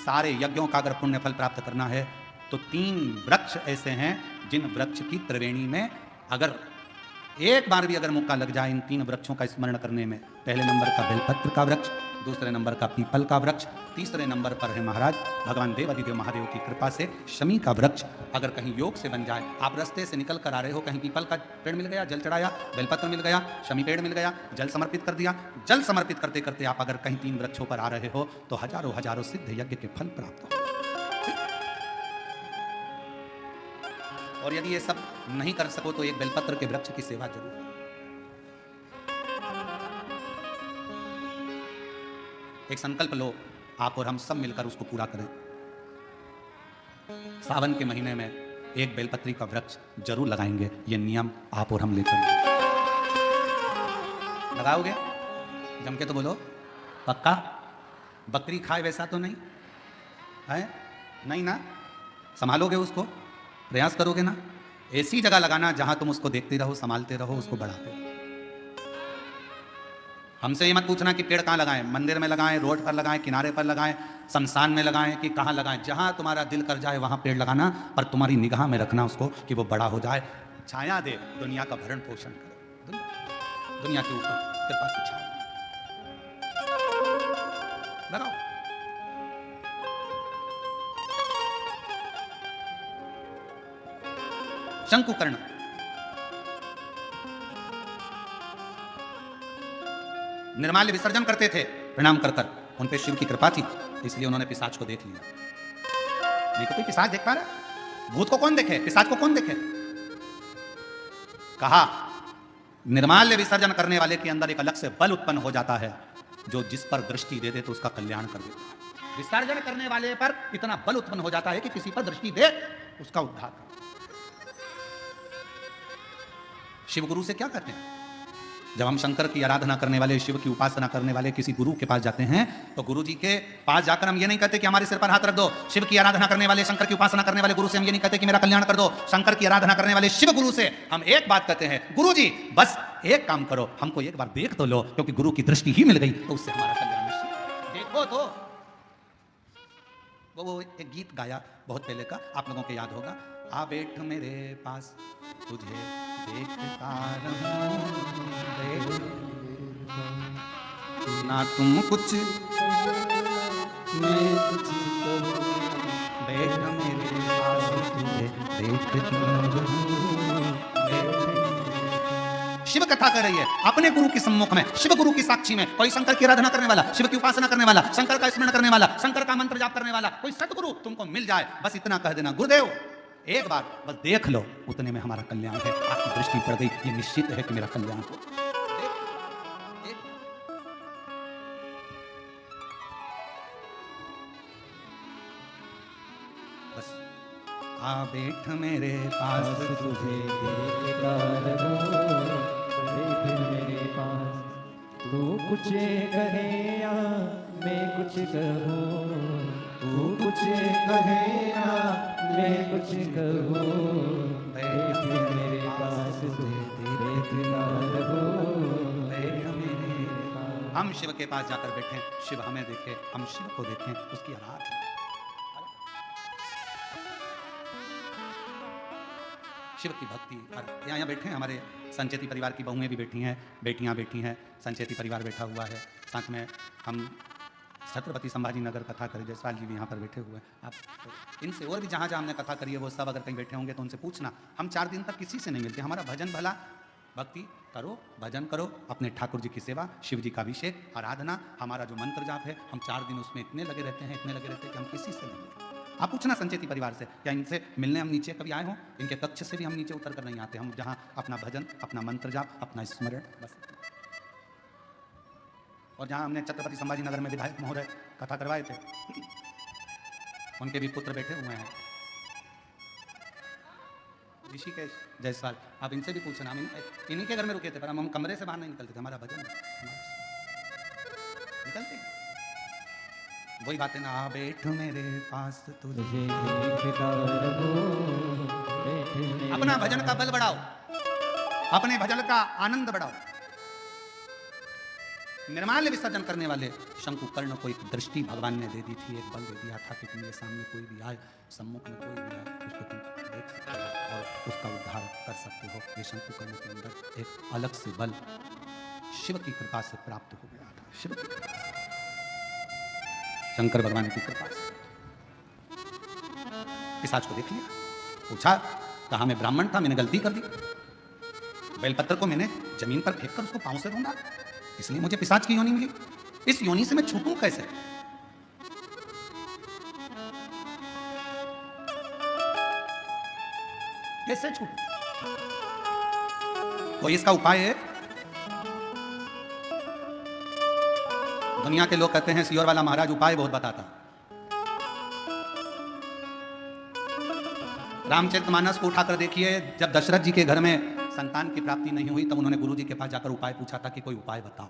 सारे यज्ञों का अगर पुण्य फल प्राप्त करना है तो 3 वृक्ष ऐसे हैं जिन वृक्ष की त्रिवेणी में अगर एक बार भी अगर मौका लग जाए इन 3 वृक्षों का स्मरण करने में, पहले नंबर का बेलपत्र का वृक्ष, दूसरे नंबर का पीपल का वृक्ष, तीसरे नंबर पर है महाराज भगवान देवादिदेव महादेव की कृपा से शमी का वृक्ष। अगर कहीं योग से बन जाए, आप रास्ते से निकल कर आ रहे हो, कहीं पीपल का पेड़ मिल गया, जल चढ़ाया, बेलपत्र मिल गया, शमी पेड़ मिल गया, जल समर्पित कर दिया, जल समर्पित करते करते आप अगर कहीं 3 वृक्षों पर आ रहे हो तो हजारों सिद्ध यज्ञ के फल प्राप्त हो। और यदि ये सब नहीं कर सको तो एक बेलपत्र के वृक्ष की सेवा जरूर। एक संकल्प लो, आप और हम सब मिलकर उसको पूरा करें। सावन के महीने में एक बेलपत्री का वृक्ष जरूर लगाएंगे, ये नियम आप और हम लेकर लगाओगे? जम के तो बोलो, पक्का? बकरी खाए वैसा तो नहीं है? नहीं ना? संभालोगे उसको, प्रयास करोगे ना? ऐसी जगह लगाना जहां तुम उसको देखते रहो, संभालते रहो, उसको बढ़ाते रहो। हमसे ये मत पूछना कि पेड़ कहाँ लगाएं, मंदिर में लगाएं, रोड पर लगाएं, किनारे पर लगाएं, शमशान में लगाएं कि कहाँ लगाएं। जहां तुम्हारा दिल कर जाए वहां पेड़ लगाना, पर तुम्हारी निगाह में रखना उसको कि वो बड़ा हो जाए, छाया दे, दुनिया का भरण पोषण करे, दुनिया के ऊपर कृपा की छाया लगाओ। शंकुकर्ण निर्माल्य विसर्जन करते थे प्रणाम कर कर, उन पे शिव की कृपा थी इसलिए उन्होंने पिशाच को देख लिया। नहीं तो कोई पिशाच देख पा रहा है? भूत को कौन देखे, पिशाच को कौन देखे? कहा निर्माल्य विसर्जन करने वाले के अंदर एक अलग से बल उत्पन्न हो जाता है, जो जिस पर दृष्टि दे दे तो उसका कल्याण कर देता है। विसर्जन करने वाले पर इतना बल उत्पन्न हो जाता है कि किसी पर दृष्टि दे उसका उद्धार कर। शिव गुरु से क्या कहते हैं? जब हम शंकर की आराधना करने वाले, शिव की उपासना करने वाले किसी गुरु के पास जाते हैं, तो गुरु जी के पास जाकर हम ये नहीं कहते कि हमारे सिर पर हाथ रख दो। शिव की आराधना करने वाले, शंकर की उपासना करने वाले गुरु से हम ये नहीं कहते कि मेरा कल्याण कर दो। शंकर की आराधना करने वाले शिव गुरु से हम एक बात कहते हैं, गुरु जी बस एक काम करो, हमको एक बार देख तो लो, क्योंकि गुरु की दृष्टि ही मिल गई तो उससे हमारा कल्याण निश्चित। देखो तो वो एक गीत गाया बहुत पहले का, आप लोगों को याद होगा, आ बैठ मेरे पास तुझे देखता रहूं, ना तुम कुछ मैं कुछ करूं, बैठ मेरे पास तुझे देखता रहूं। शिव कथा कर रही है अपने गुरु के सम्मुख में, शिव गुरु की साक्षी में। कोई शंकर की आराधना करने वाला, शिव की उपासना करने वाला, शंकर का स्मरण करने वाला, शंकर का मंत्र जाप करने वाला कोई सतगुरु तुमको मिल जाए, बस इतना कह देना, गुरुदेव एक बार बस देख लो, उतने में हमारा कल्याण है। आपकी दृष्टि पड़ गई, ये निश्चित है कि मेरा कल्याण हो। बस आ बैठ मेरे पास तुझे देखता रहूं, बैठ मेरे पास, तू कुछ कहे या मैं कुछ कहूँ, तू कुछ कहे या मैं कुछ कहूँ, बैठ मेरे पास तुझे देखता रहूं, बैठ मेरे पास। हम शिव के पास जाकर बैठे, शिव हमें देखे, हम शिव को देखें, उसकी आराधना। शिव की भक्ति। यहाँ बैठे हैं हमारे संचेती परिवार की बहुएं भी बैठी हैं, बेटियां बैठी हैं, संचेती परिवार बैठा हुआ है, साथ में हम छत्रपति संभाजी नगर कथा करी, जयसवाल जी भी यहाँ पर बैठे हुए हैं। आप इनसे और भी जहाँ जहाँ हमने कथा करी है वो सब अगर कहीं बैठे होंगे तो उनसे पूछना। हम 4 दिन तक किसी से नहीं मिलते, हमारा भजन भला, भक्ति करो, भजन करो, अपने ठाकुर जी की सेवा, शिव जी का अभिषेक, आराधना, हमारा जो मंत्र जाप है, हम 4 दिन उसमें इतने लगे रहते हैं, इतने लगे रहते हैं कि हम किसी से नहीं मिलते। आप पूछना संचेती परिवार से, क्या इनसे मिलने हम नीचे कभी आए हों? इनके कक्ष से भी हम नीचे उतर कर नहीं आते, हम जहाँ अपना भजन, अपना मंत्र जाप, अपना स्मरण, बस। और जहाँ हमने छत्रपति संभाजी नगर में विधायक महोदय कथा करवाए थे, उनके भी पुत्र बैठे हुए हैं, ऋषिकेश जयसवाल, आप इनसे भी पूछना। हम इन्हीं के घर में रुके थे, पर हम कमरे से बाहर नहीं निकलते थे, हमारा भजन निकलते वही बातें ना, बैठ मेरे पास तुझे देखता रहूं, बैठ मेरे अपना भजन का बल बढ़ाओ, अपने भजन का आनंद बढ़ाओ। निर्माल्य विसर्जन करने वाले शंकु कर्ण को एक दृष्टि भगवान ने दे दी थी, एक बल दे दिया था कि तुम्हारे सामने कोई भी आए, सम्मुख में कोई भी आए, उसको तुम देख सकते हो और उसका उद्धार कर सकते हो। ये शंकु कर्ण के अंदर एक अलग से बल शिव की कृपा से प्राप्त हो गया था, शिव की कृपा से, शंकर भगवान की कृपा से। पिशाच को देख लिया, पूछा, कहा मैं ब्राह्मण था, मैंने गलती कर दी, बेलपत्र को मैंने जमीन पर फेंक कर उसको पांव से ढूंढा, इसलिए मुझे पिशाच की योनि मिली, इस योनि से मैं छूटूं कैसे? कैसे छूटूं? कोई इसका उपाय है? दुनिया के लोग कहते हैं सियोर वाला महाराज उपाय बहुत बताता। रामचरितमानस को उठाकर देखिए, जब दशरथ जी के घर में संतान की प्राप्ति नहीं हुई तब उन्होंने गुरु जी के पास जाकर उपाय पूछा था कि कोई उपाय बताओ।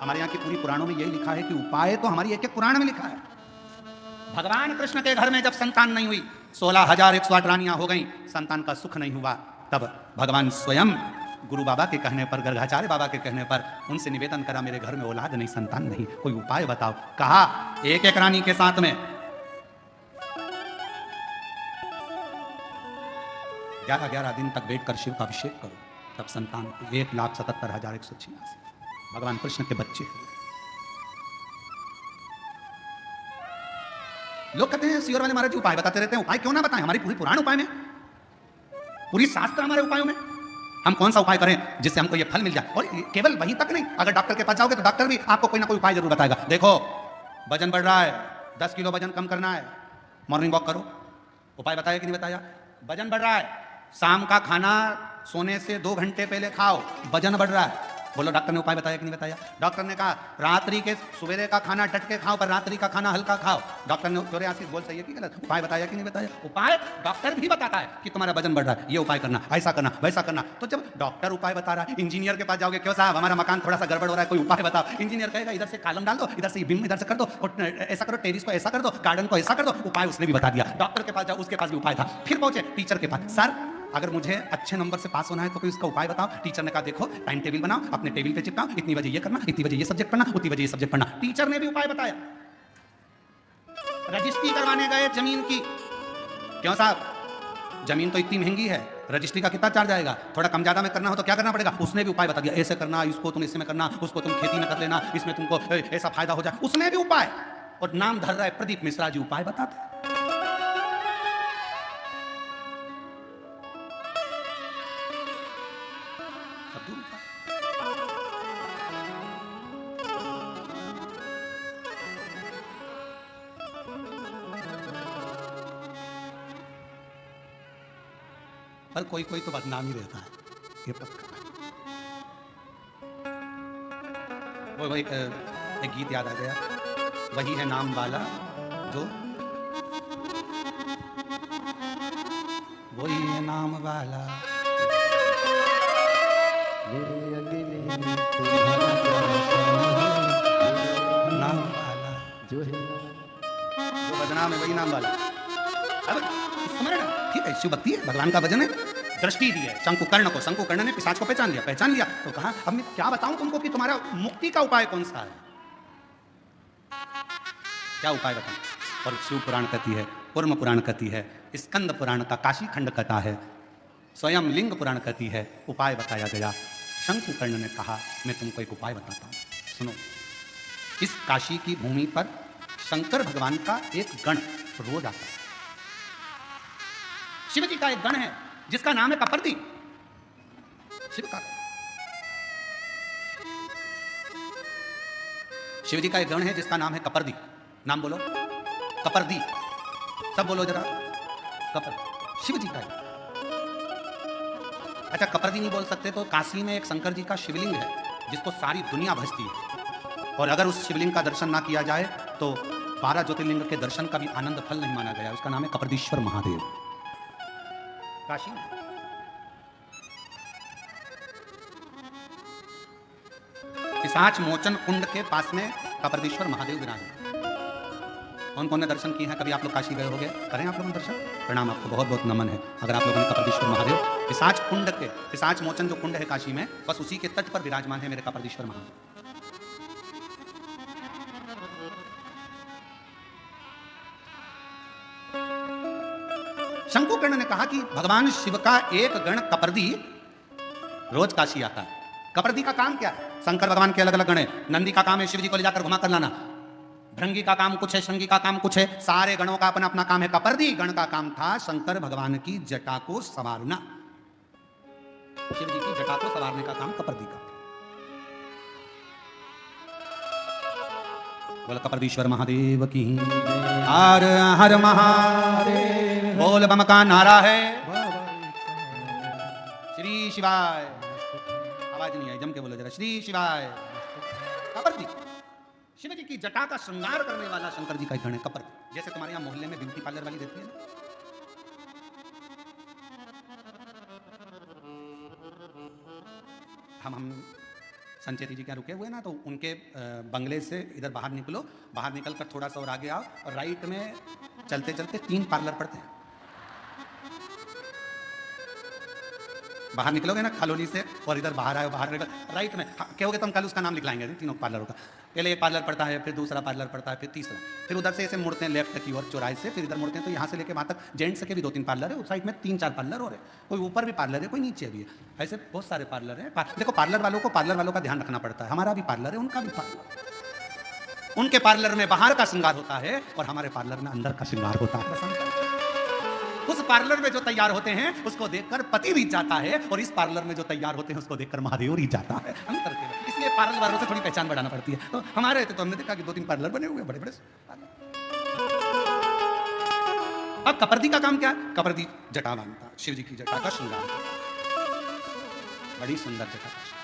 हमारे यहाँ की पूरी पुराणों में यही लिखा है कि उपाय तो हमारी एक एक पुराण में लिखा है। भगवान कृष्ण के घर में जब संतान नहीं हुई, 16,108 रानियां हो गई, संतान का सुख नहीं हुआ, तब भगवान स्वयं गुरु बाबा के कहने पर, गर्गाचार्य बाबा के कहने पर उनसे निवेदन करा, मेरे घर में औलाद नहीं, संतान नहीं, कोई उपाय बताओ। कहा एक एक रानी के साथ में 11-11 दिन तक बैठकर शिव का अभिषेक करो, तब संतान 1,77,186 भगवान कृष्ण के बच्चे। लोग कहते हैं सियोर वाले महाराज जी उपाय बताते रहते हैं, उपाय क्यों ना बताएं? हमारी पूरी पुराण उपाय में, पूरी शास्त्र हमारे उपायों में, हम कौन सा उपाय करें जिससे हमको ये फल मिल जाए? और केवल वहीं तक नहीं, अगर डॉक्टर के पास जाओगे तो डॉक्टर भी आपको कोई ना कोई उपाय जरूर बताएगा। देखो वजन बढ़ रहा है, 10 किलो वजन कम करना है, मॉर्निंग वॉक करो, उपाय बताया कि नहीं बताया? वजन बढ़ रहा है, शाम का खाना सोने से 2 घंटे पहले खाओ, वजन बढ़ रहा है। बोलो डॉक्टर ने उपाय बताया कि नहीं बताया? डॉक्टर ने कहा रात्रि के सवेरे का खाना डट के खाओ, पर रात्रि का खाना हल्का खाओ। डॉक्टर ने क्यों रे आशीष बोल सही है कि गलत? उपाय बताया कि नहीं बताया? उपाय डॉक्टर भी बताता है कि तुम्हारा वजन बढ़ रहा है, ये उपाय करना, ऐसा करना, वैसा करना। तो जब डॉक्टर उपाय बता रहा है, इंजीनियर के पास जाओगे, क्यों साहब हमारा मकान थोड़ा सा गड़बड़ हो रहा है, कोई उपाय बताओ। इंजीनियर कहेगा इधर से कॉलम डाल दो, इधर से बीम इधर से कर दो, और ऐसा करो, टेरिस को ऐसा कर दो, गार्डन को ऐसा कर दो। उपाय उसने भी बता दिया। डॉक्टर के पास जाओ, उसके पास भी उपाय था। फिर पहुंचे टीचर के पास, सर अगर मुझे अच्छे नंबर से पास होना है तो कोई उसका उपाय बताओ। टीचर ने कहा देखो टाइम टेबल बनाओ, अपने टेबल पे चिपकाओ, इतनी बजे ये करना, इतनी बजे ये सब्जेक्ट पढ़ना, उतनी बजे ये सब्जेक्ट पढ़ना। टीचर ने भी उपाय बताया। रजिस्ट्री करवाने गए जमीन की, क्यों साहब जमीन तो इतनी महंगी है, रजिस्ट्री का कितना चार्ज आएगा, थोड़ा कम ज्यादा में करना हो तो क्या करना पड़ेगा? उसने भी उपाय बता दिया, ऐसे करना, इसको तुम इससे में करना, उसको तुम खेती में कर लेना, इसमें तुमको ऐसा फायदा हो जाए। उसने भी उपाय, और नाम धर रहा है प्रदीप मिश्रा जी, उपाय बताते। पर कोई कोई तो बदनाम ही रहता है, ये पक्का। वो एक गीत याद आ गया, वही है नाम वाला जो, वही है नाम वाला नाम वाला जो है, जो बदनाम है वही नाम वाला। अब स्मरण ठीक है, शिव भक्ति है, भगवान का भजन है। दृष्टि दी है शंकुकर्ण को, शंकुकर्ण ने पिशाच को पहचान लिया तो कहा अब मैं क्या बताऊं तुमको कि तुम्हारा मुक्ति का उपाय कौन सा है, क्या उपाय बताऊं? और शिव पुराण कहती है, कूर्म पुराण कहती है, स्कंद पुराण का काशी खंड कहता है, स्वयं लिंग पुराण कहती है, उपाय बताया गया। शंकुकर्ण ने कहा मैं तुमको एक उपाय बताता हूं, सुनो। इस काशी की भूमि पर शंकर भगवान का एक गण रोज आता है। शिव जी का एक गण है जिसका नाम है कपर्दी। शिव जी का एक गण है जिसका नाम है कपर्दी। नाम बोलो, कपर्दी, सब बोलो जरा, कपर, शिव जी का है। अच्छा कपर्दी नहीं बोल सकते तो काशी में एक शंकर जी का शिवलिंग है जिसको सारी दुनिया भजती है, और अगर उस शिवलिंग का दर्शन ना किया जाए तो 12 ज्योतिर्लिंग के दर्शन का भी आनंद फल नहीं माना गया। उसका नाम है कपर्दीश्वर महादेव, काशी में। पिशाच मोचन कुंड के पास में कपर्दीश्वर महादेव विराज। कौन कौन ने दर्शन किए हैं? कभी आप लोग काशी गए होंगे, करें आप लोगों ने दर्शन? प्रणाम, आपको बहुत बहुत नमन है। अगर आप लोगों ने कपर्दीश्वर महादेव, पिशाच कुंड के, पिशाच मोचन जो कुंड है काशी में, बस उसी के तट पर विराजमान है मेरे कपर्दीश्वर महादेव। शंकुकर्ण ने कहा कि भगवान शिव का एक गण कपर्दी रोज काशी आता है। कपर्दी का काम क्या है? शंकर भगवान के अलग अलग गण है। नंदी का काम है शिव जी को ले जाकर घुमा कर लाना, भृंगी का काम कुछ है, श्रृंगी का काम कुछ है, सारे गणों का अपना अपना काम है। कपर्दी गण का काम था शंकर भगवान की जटा को संवारना। शिव जी की जटा को संवारने का काम कपर्दी का। बोल कपर्दीश्वर महादेव की हर हर महादेव। बोल बम का नारा है श्री शिवाय। आवाज नहीं आई, जम के बोलो जरा, श्री शिवाय। कपर्दी शिव जी की जटा का श्रृंगार करने वाला शंकर जी का एक गण है कपर्दी। जैसे तुम्हारे यहाँ मोहल्ले में ब्यूटी पार्लर वाली रहती है ना, हम संचेती जी क्या रुके हुए ना, तो उनके बंगले से इधर बाहर निकलो, बाहर निकलकर थोड़ा सा और आगे आओ, और राइट में चलते चलते 3 पार्लर पड़ते हैं। बाहर निकलोगे ना कॉलोनी से और इधर बाहर आए, बाहर राइट में कहोगे तो हम कल उसका नाम लिखलाएंगे, तीनों पार्लरों का। पहले एक पार्लर पड़ता है, फिर दूसरा पार्लर पड़ता है, फिर तीसरा, फिर उधर से ऐसे मुड़ते हैं लेफ्ट की ओर चौराहे से, फिर इधर मुड़ते हैं तो यहाँ से लेके वहाँ तक जेंट्स के भी 2-3 पार्लर है, उस साइड में 3-4 पार्लर और है, कोई ऊपर भी पार्लर है, कोई नीचे भी है, ऐसे बहुत सारे पार्लर हैं। देखो पार्लर वालों का ध्यान रखना पड़ता है, हमारा भी पार्लर है, उनका भी पार्लर। उनके पार्लर में बाहर का श्रृंगार होता है और हमारे पार्लर में अंदर का श्रृंगार होता है। उस पार्लर में जो तैयार होते हैं उसको देखकर पति रीत जाता है, और इस पार्लर में जो तैयार होते हैं उसको देखकर महादेव रीत जाता है। अंतर के इसलिए पार्लर वालों से थोड़ी पहचान बढ़ाना पड़ती है। तो हमारे तो हमने देखा कि 2-3 पार्लर बने हुए बड़े बड़े। अब कपर्दी का काम क्या है? कपर्दी जटा बांधता, शिव जी की जटा का श्रृंगार करता। बड़ी सुंदर जटा का श्रृंगार।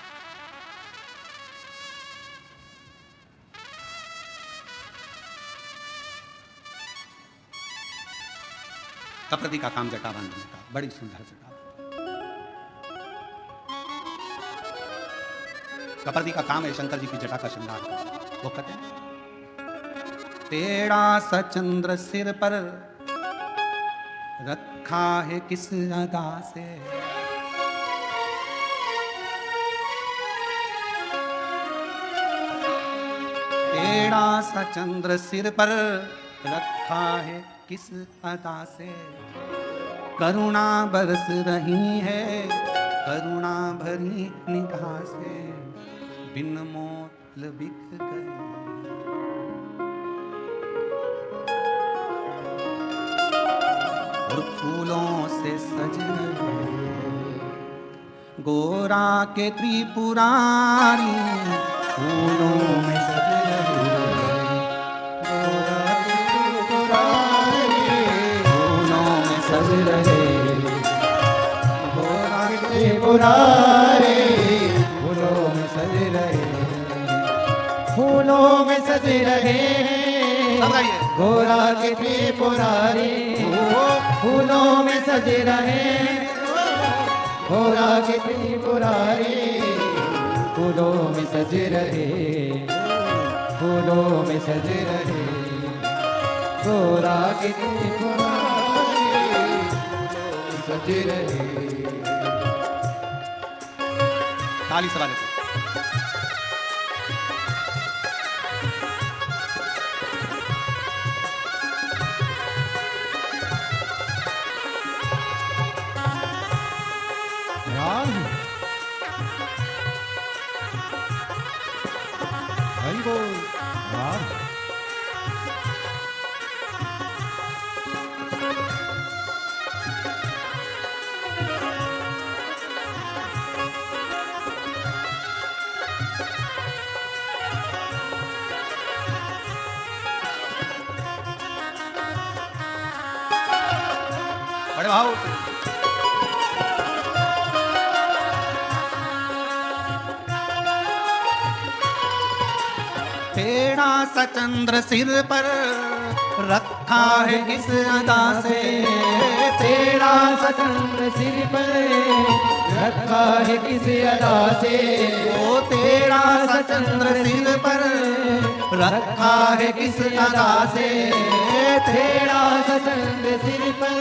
कपर्दी का काम जटा बांधने का, बड़ी सुंदर जटा। कपर्दी का काम है शंकर जी की जटा का श्रृंगार करना। वो कहते हैं तेरा सचंद्र सिर पर रखा है किस अदा से, तेरा सचंद्र सिर पर रखा है किस अदा से, करुणा बरस रही है करुणा भरी निगाह से, बिन मोल बिक गए। और फूलों से सज गोरा के त्रिपुरारी, फूलों में सज गोरा के त्रिपुरारी, फूलों में सज रहे गोरा के त्रिपुरारी, फूलों में सज रहे, फूलों में सज रहे गोरा के त्रिपुरारी, फूलों में सज रहे गोरा के त्रिपुरारी, फूलों में सज रहे, फूलों में सज रहे गोरा के त्रिपुरारी, सज रहे। ताली से वाले हरि बोल। बड़े भाव तेरा सचंद्र सिर पर रखा है किस अदा से, तेरा सचंद्र सिर पर रखा है किस अदा से, ओ तेरा सचंद्र सिर पर रखा है किस अदा से, तेरा सचंद्र सिर पर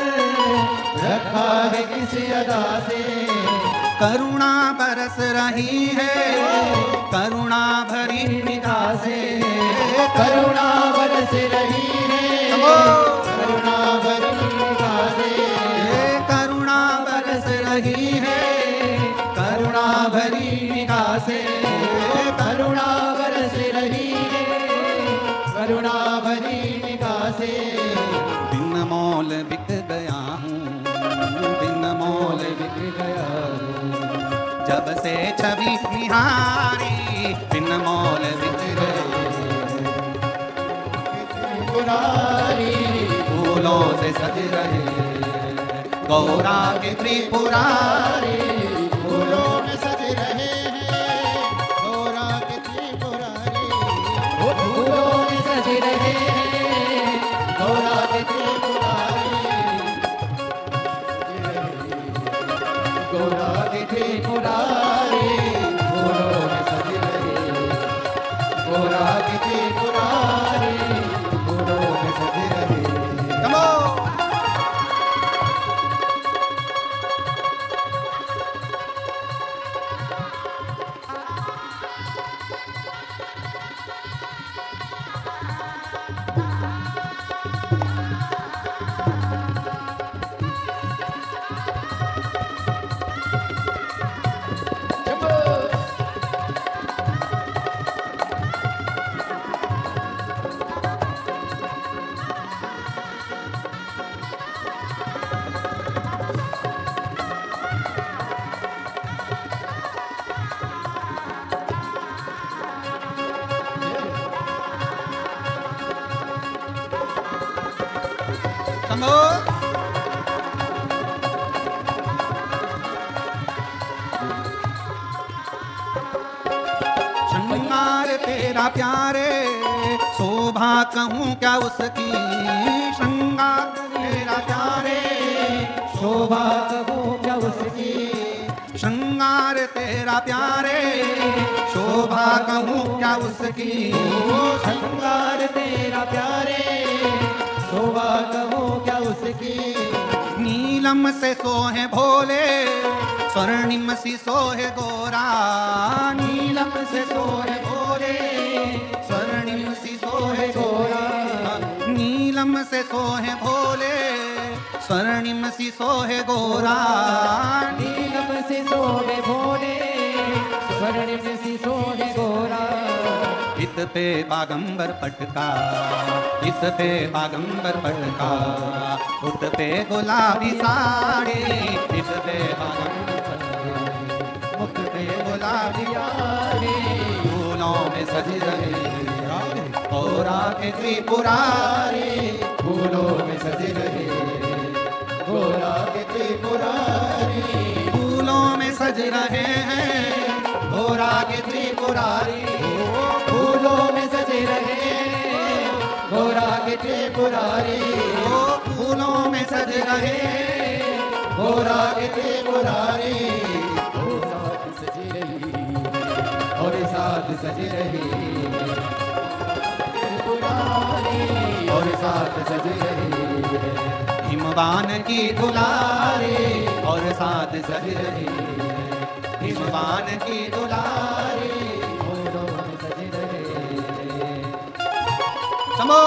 रखा है किस अदा से, करुणा बरस रही है करुणा भरी निगाह से, करुणा बरस रही है करुणा भरी निगाह से, करुणा बरस रही है करुणा भरी निगाह से, करुणा बरस रही है करुणा भरी निगाह से, बिन मोल बिक गया हूँ बिन मोल बिक गया हूँ, जब से छवि निहारी बिन मोल बिक गए, फूलों से सज रहे गौरा के त्रिपुरारी, फूलों में सज रहे हैं गौरा के त्रिपुरारी, फूलों में सज रहे हैं गौरा के त्रिपुरारी, गौरा के त्रिपुरारी, फूलों में सज रहे गौरा के त्रिपुरारी, फूलों में सज रहे। शंभो। श्रृंगार तेरा प्यारे, शोभा कहूँ क्या उसकी। श्रृंगार तेरा प्यारे, शोभा कहूँ क्या उसकी। श्रृंगार तेरा प्यारे, शोभा कहूँ क्या उसकी। श्रृंगार तेरा प्यारे, शोभा कहूँ क्या उसकी। नीलम से सोहे भोले, स्वर्णिम सी सोहे गोरा। नीलम से सोहे भोले, स्वर्णिम सी सोहे गोरा। नीलम से सोहे भोले, स्वर्णिम सी सोहे गोरा। नीलम से सोहे भोले, स्वर्णिम से सोहे गोरा। इत पे बागंबर पटका, इस पे बागंबर पटका। उत पे गुलाबी साड़ी, इस पे बागंबर पटका। उत पे गुलाबी साड़ी, फूलों में सज रहे गोरा के त्रिपुरारी। फूलों में सज रहे गोरा के त्रिपुरारी। फूलों में सज रहे हैं गोरा के त्रिपुरारी। फूलों में सज रहे गोरा के त्रिपुरारी। ओ फूलों में सज रहे गोरा के त्रिपुरारी। और साथ सज रही, और साथ सज रही त्रिपुरारी। और साथ सज रही हिमवान की दुलारी, और साथ सज रही हिमवान की दुलारी। फूलों में सज रहे। शंभो।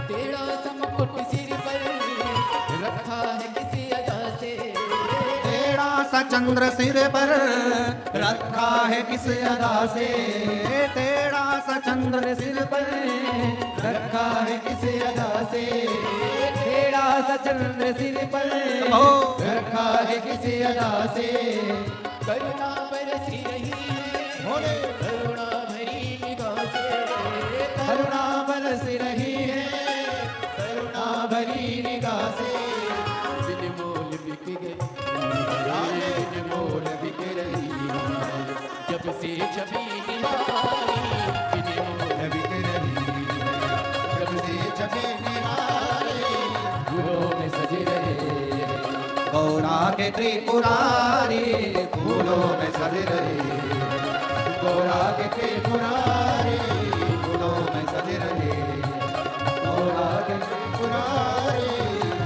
तेरा समकुट सिर पर रखा है किसी अदा से। तेरा सा चंद्र सिर पर रखा है किस अदा से। तेरा सा चंद्र सिर पर रखा है किसी अदा से। तेरा सा चंद्र सिर पर ओ। रखा है किसी अदा से। करुणा बरसी रही है करुणा भरी निगाह से। करुणा बरस रही है करुणा भरी निगाह से। बिन मोल बिक गई, बिन मोल बिक रही जब से छवि निहारी। बिन मोल बिक रही जब से छवि निहारी। फूलों में सज रहे गौरा के त्रिपुरारी। फूलों में सज रहे गोरा के त्रिपुरारी। फूलों में सज रहे गोरा के त्रिपुरारी।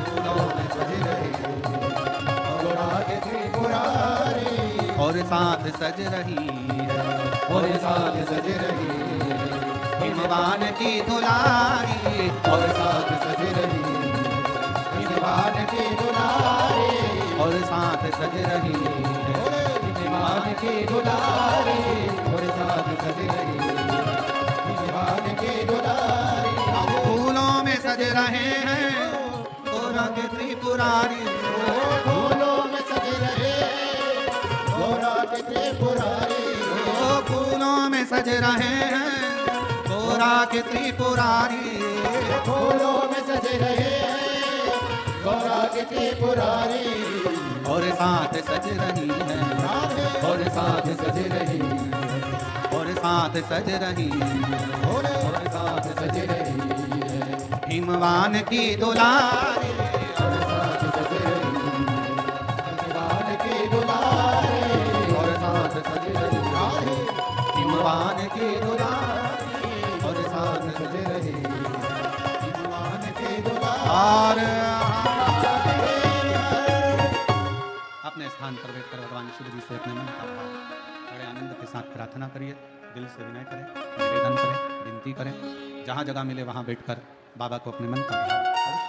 फूलों में सज रहे गोरा के त्रिपुरारी। और साथ सज रही और साथ सज रही हिमवान की दुलारी। और साथ सज रही हिमवान की दुलारी। और साथ सज रही हिमवान की दुलारी। और साथ सज रही हिमवान की दुलारी। फूलों में सज रहे हैं गोरा के त्रिपुरारी। फूलों में सज रहे गोरा के त्रिपुरारी। ओ फूलों में सज रहे हैं गोरा के त्रिपुरारी। फूलों में सज रहे गोरा के पुरारी और साथ सज रही है, और साथ सज रही और साथ सज रही है, और साथ सज रही है हिमवान की दुलारी, और साथ सज रही भगवान की दुलारी और साथ सज रही है हिमवान की दुलारी, और साथ सज रही भगवान की दुलारी और अपने स्थान पर बैठकर भगवान शिव जी से अपने मन का भाव बड़े आनंद के साथ प्रार्थना करिए, दिल से विनय करें, निवेदन करें, विनती करें। जहाँ जगह मिले वहाँ बैठकर बाबा को अपने मन का भाव अवश्य करें।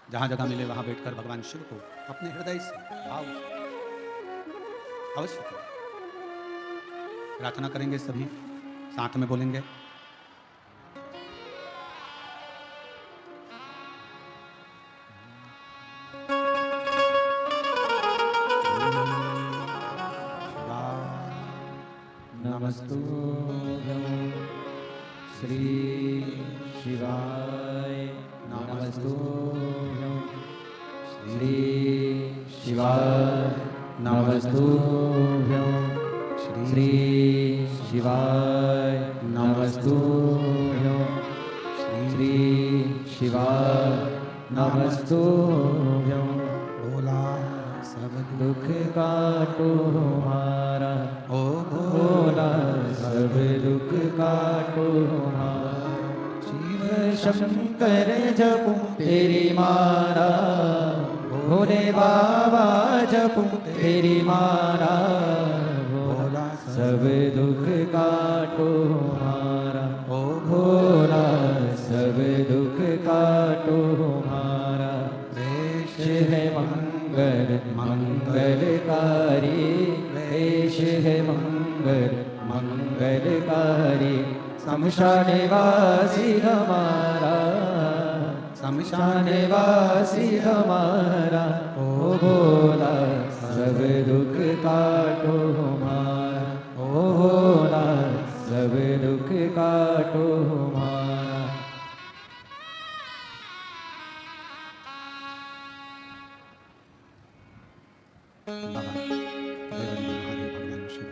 जहाँ जगह मिले वहाँ बैठकर भगवान शिव को अपने हृदय से भाव अवश्य करें। प्रार्थना करेंगे सभी, साथ में बोलेंगे। नमस्तुभ्यं श्री शिवाय नमस्तुभ्यं श्री शिवाय नमस्तुभ्यं श्री शिवाय नमस्तुभ्यं श्री शिवाय नमस्तुभ्यं बोला सब दुख काटो हमारा ओ भोला सब दुख काटो हमारा शिव शंकर जपूं तेरी मारा भोले बाबा जपूं तेरी मारा भोला सब दुख काटो हमारा ओ भोला सब दुख काटो हमारा देश है मंगल मंगलकारी देश है मंगल मंगलकारी शमशान वासी हमारा शमशान वासी हमारा ओ भोला सब दुख काटो हमारा ओ भोला सब दुख काटो हमारा बाबा देवरी महादेव भगवान शिव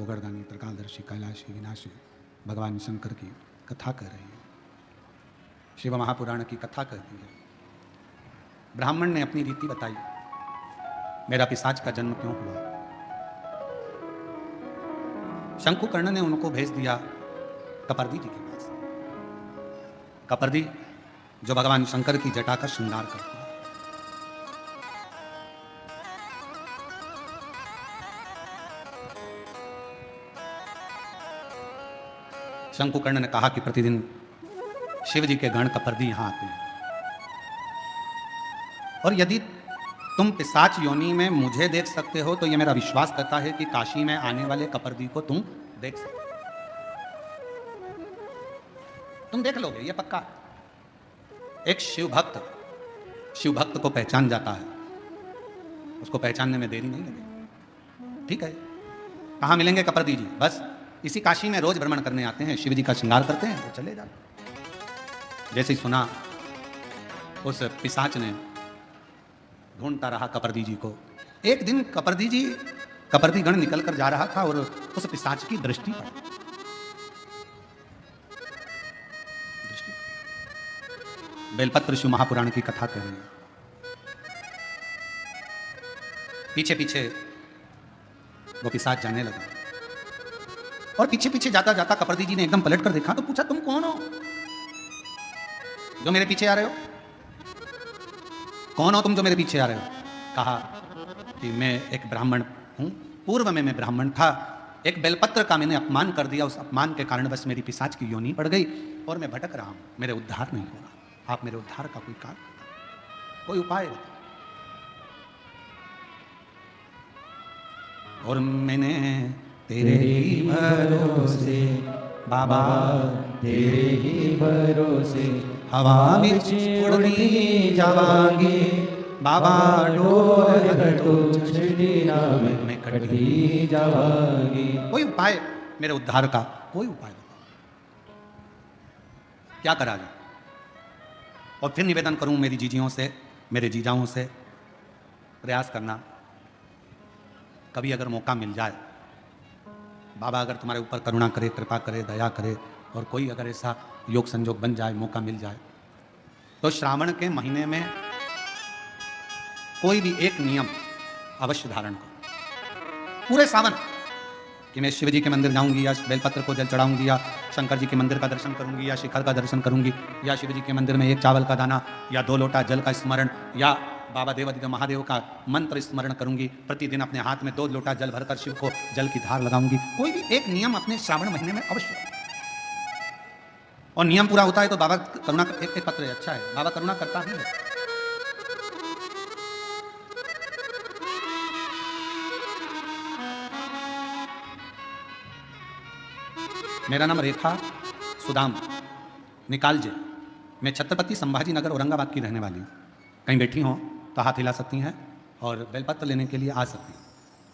ओगरदानी त्रिकालदर्शी कैलाशी विनाशी भगवान शंकर की कथा कर रही है। शिव महापुराण की कथा कहती है। ब्राह्मण ने अपनी रीति बताई, मेरा पिशाच का जन्म क्यों हुआ। शंकुकर्ण ने उनको भेज दिया कपर्दी जी के पास। कपर्दी जो भगवान शंकर की जटा का श्रृंगार करता है। शंकुकर्ण ने कहा कि प्रतिदिन शिव जी के गण कपर्दी यहां आते हैं, और यदि तुम पिशाच योनि में मुझे देख सकते हो तो यह मेरा विश्वास करता है कि काशी में आने वाले कपर्दी को तुम देख सकते हो। तुम देख लोगे, यह पक्का। एक शिव भक्त को पहचान जाता है, उसको पहचानने में देरी नहीं लगेगी। ठीक है, कहाँ मिलेंगे कपर्दी जी? बस इसी काशी में रोज भ्रमण करने आते हैं, शिव जी का श्रृंगार करते हैं, वो चले जाते। जैसे ही सुना, उस पिशाच ने ढूंढता रहा कपर्दी जी को। एक दिन कपर्दी गण निकल कर जा रहा था और उस पिशाच की दृष्टि पड़ी। बेलपत्र शिव महापुराण की कथा कर रही है। पीछे पीछे वो पिशाच जाने लगा, और पीछे पीछे जाता जाता कपर्दी जी ने एकदम पलट कर देखा तो पूछा, तुम कौन हो जो मेरे पीछे आ रहे हो? कौन हो तुम जो मेरे पीछे आ रहे हो? कहा कि मैं एक ब्राह्मण हूं, पूर्व में मैं ब्राह्मण था, एक बेलपत्र का मैंने अपमान कर दिया, उस अपमान के कारण बस मेरी पिशाच की योनि पड़ गई और मैं भटक रहा हूं, मेरे उद्धार नहीं होगा। आप मेरे उद्धार का कोई कार्य बताओ, कोई उपाय बताओ। और मैंने तेरे ही भरोसे बाबा, तेरे ही भरोसे हवा में उड़ती जावांगी बाबा, डोर घटो में कटी जावांगी। कोई उपाय मेरे उद्धार का, कोई उपाय बताओ, क्या करा जाए? और फिर निवेदन करूं मेरी जीजियों से, मेरे जीजाओं से, प्रयास करना कभी अगर मौका मिल जाए, बाबा अगर तुम्हारे ऊपर करुणा करे, कृपा करे, दया करे और कोई अगर ऐसा योग संजोग बन जाए, मौका मिल जाए, तो श्रावण के महीने में कोई भी एक नियम अवश्य धारण करो पूरे सावन कि मैं शिव जी के मंदिर जाऊंगी या बेलपत्र को जल चढ़ाऊंगी या शंकर जी के मंदिर का दर्शन करूंगी या शिखर का दर्शन करूंगी या शिव जी के मंदिर में एक चावल का दाना या 2 लोटा जल का स्मरण या बाबा देवादिदेव महादेव का मंत्र स्मरण करूंगी। प्रतिदिन अपने हाथ में 2 लोटा जल भरकर शिव को जल की धार लगाऊंगी। कोई भी एक नियम अपने श्रावण महीने में अवश्य, और नियम पूरा होता है तो बाबा करुणा, एक पत्र अच्छा है, बाबा करुणा करता ही है। मेरा नाम रेखा सुदाम निकालजे, मैं छत्रपति संभाजी नगर औरंगाबाद की रहने वाली हूँ। कहीं बैठी हों तो हाथ हिला सकती हैं और बेलपत्र लेने के लिए आ सकती हैं।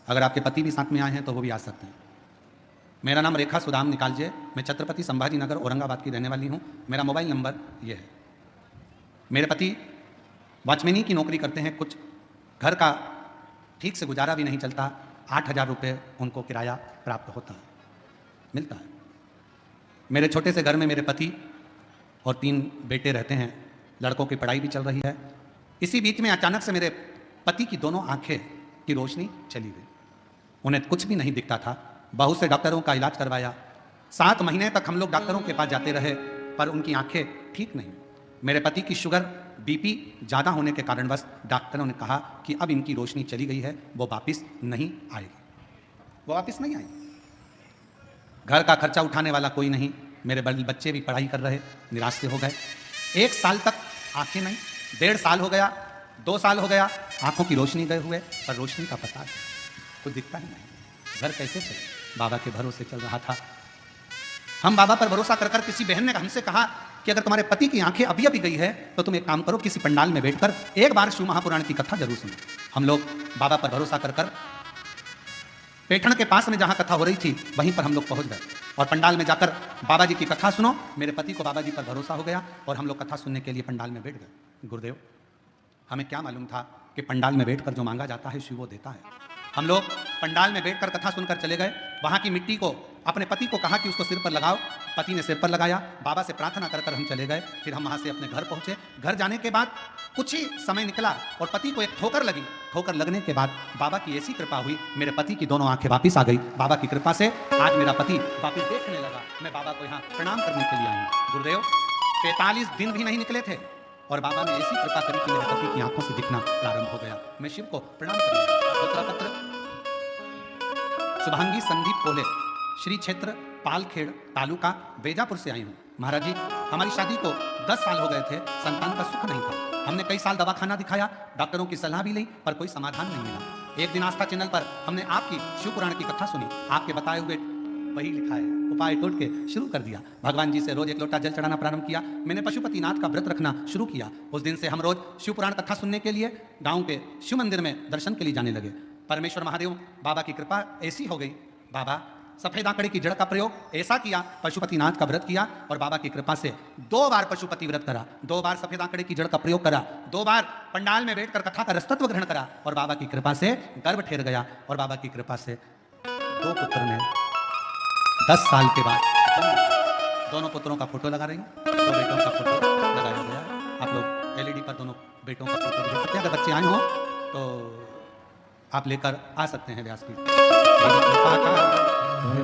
अगर आपके पति भी साथ में आए हैं तो वो भी आ सकते हैं। मेरा नाम रेखा सुदाम निकालजे, मैं छत्रपति संभाजी नगर औरंगाबाद की रहने वाली हूँ। मेरा मोबाइल नंबर ये है। मेरे पति वॉचमैनी की नौकरी करते हैं, कुछ घर का ठीक से गुजारा भी नहीं चलता, 8,000 रुपये उनको किराया प्राप्त होता है, मिलता है। मेरे छोटे से घर में मेरे पति और 3 बेटे रहते हैं, लड़कों की पढ़ाई भी चल रही है। इसी बीच में अचानक से मेरे पति की दोनों आंखें की रोशनी चली गई। उन्हें कुछ भी नहीं दिखता था। बहुत से डॉक्टरों का इलाज करवाया, 7 महीने तक हम लोग डॉक्टरों के पास जाते रहे पर उनकी आंखें ठीक नहीं। मेरे पति की शुगर बीपी ज़्यादा होने के कारणवश डॉक्टरों ने कहा कि अब इनकी रोशनी चली गई है, वो वापस नहीं आएगी, वो वापस नहीं आएगी। घर का खर्चा उठाने वाला कोई नहीं। मेरे बच्चे भी पढ़ाई कर रहे, निराश से हो गए। 1 साल तक आंखें नहीं, 1.5 साल हो गया, 2 साल हो गया, आंखों की रोशनी गए हुए, पर रोशनी का पता है, कुछ दिखता ही नहीं। घर कैसे चले? बाबा के भरोसे चल रहा था। हम बाबा पर भरोसा कर किसी बहन ने हमसे कहा कि अगर तुम्हारे पति की आंखें अभी अभी गई है तो तुम एक काम करो, किसी पंडाल में बैठकर एक बार शिव महापुराण की कथा जरूर सुनो। हम लोग बाबा पर भरोसा कर पेठण के पास में जहां कथा हो रही थी वहीं पर हम लोग पहुंच गए और पंडाल में जाकर बाबा जी की कथा सुनो। मेरे पति को बाबा जी पर भरोसा हो गया और हम लोग कथा सुनने के लिए पंडाल में बैठ गए। गुरुदेव, हमें क्या मालूम था कि पंडाल में बैठकर जो मांगा जाता है शिव वो देता है। हम लोग पंडाल में बैठकर कथा सुनकर चले गए। वहां की मिट्टी को अपने पति को कहा कि उसको सिर पर लगाओ। पति ने सिर पर लगाया। बाबा से प्रार्थना कर हम चले गए। फिर हम वहां से अपने घर पहुंचे। घर जाने के बाद कुछ ही समय निकला और पति को एक ठोकर लगी। ठोकर लगने के बाद बाबा की ऐसी कृपा हुई, मेरे पति की दोनों आंखें वापिस आ गई। बाबा की कृपा से आज मेरा पति वापिस देखने लगा। मैं बाबा को यहाँ प्रणाम करने के लिए आई हूँ। गुरुदेव, 45 दिन भी नहीं निकले थे और बाबा ने ऐसी कृपा करी कि मेरे पति की आंखों से दिखना प्रारंभ हो गया। मैं शिव को प्रणाम करूंगा। दूसरा पत्र, शुभांगी संदीप पोले, श्री क्षेत्र पालखेड़ तालुका बेजापुर से आई हूँ। महाराज जी, हमारी शादी को 10 साल हो गए थे, संतान का सुख नहीं था। हमने कई साल दवाखाना दिखाया, डॉक्टरों की सलाह भी ली, पर कोई समाधान नहीं मिला। एक दिन आस्था चैनल पर हमने आपकी शिव पुराण की कथा सुनी। आपके बताए हुए वही लिखा है, उपाय टोट के शुरू कर दिया। भगवान जी से रोज 1 लोटा जल चढ़ाना प्रारंभ किया। मैंने पशुपतिनाथ का व्रत रखना शुरू किया। उस दिन से हम रोज शिव पुराण कथा सुनने के लिए गांव के शिव मंदिर में दर्शन के लिए जाने लगे। परमेश्वर महादेव बाबा की कृपा ऐसी हो गई, बाबा सफेद आंकड़े की जड़ का प्रयोग ऐसा किया, पशुपतिनाथ का व्रत किया और बाबा की कृपा से 2 बार पशुपति व्रत करा, 2 बार सफेद आंकड़े की जड़ का प्रयोग करा, 2 बार पंडाल में बैठकर कथा का रसतत्व ग्रहण करा और बाबा की कृपा से गर्भ ठहर गया और बाबा की कृपा से 2 पुत्र ने 10 साल के बाद दोनों पुत्रों का फोटो लगा रही हूँ। 2 बेटों का फोटो लगाया गया है। आप लोग LED पर दोनों बेटों का फोटो देख सकते हैं। अगर बच्चे आए हों तो आप लेकर आ सकते हैं व्यासपीठ।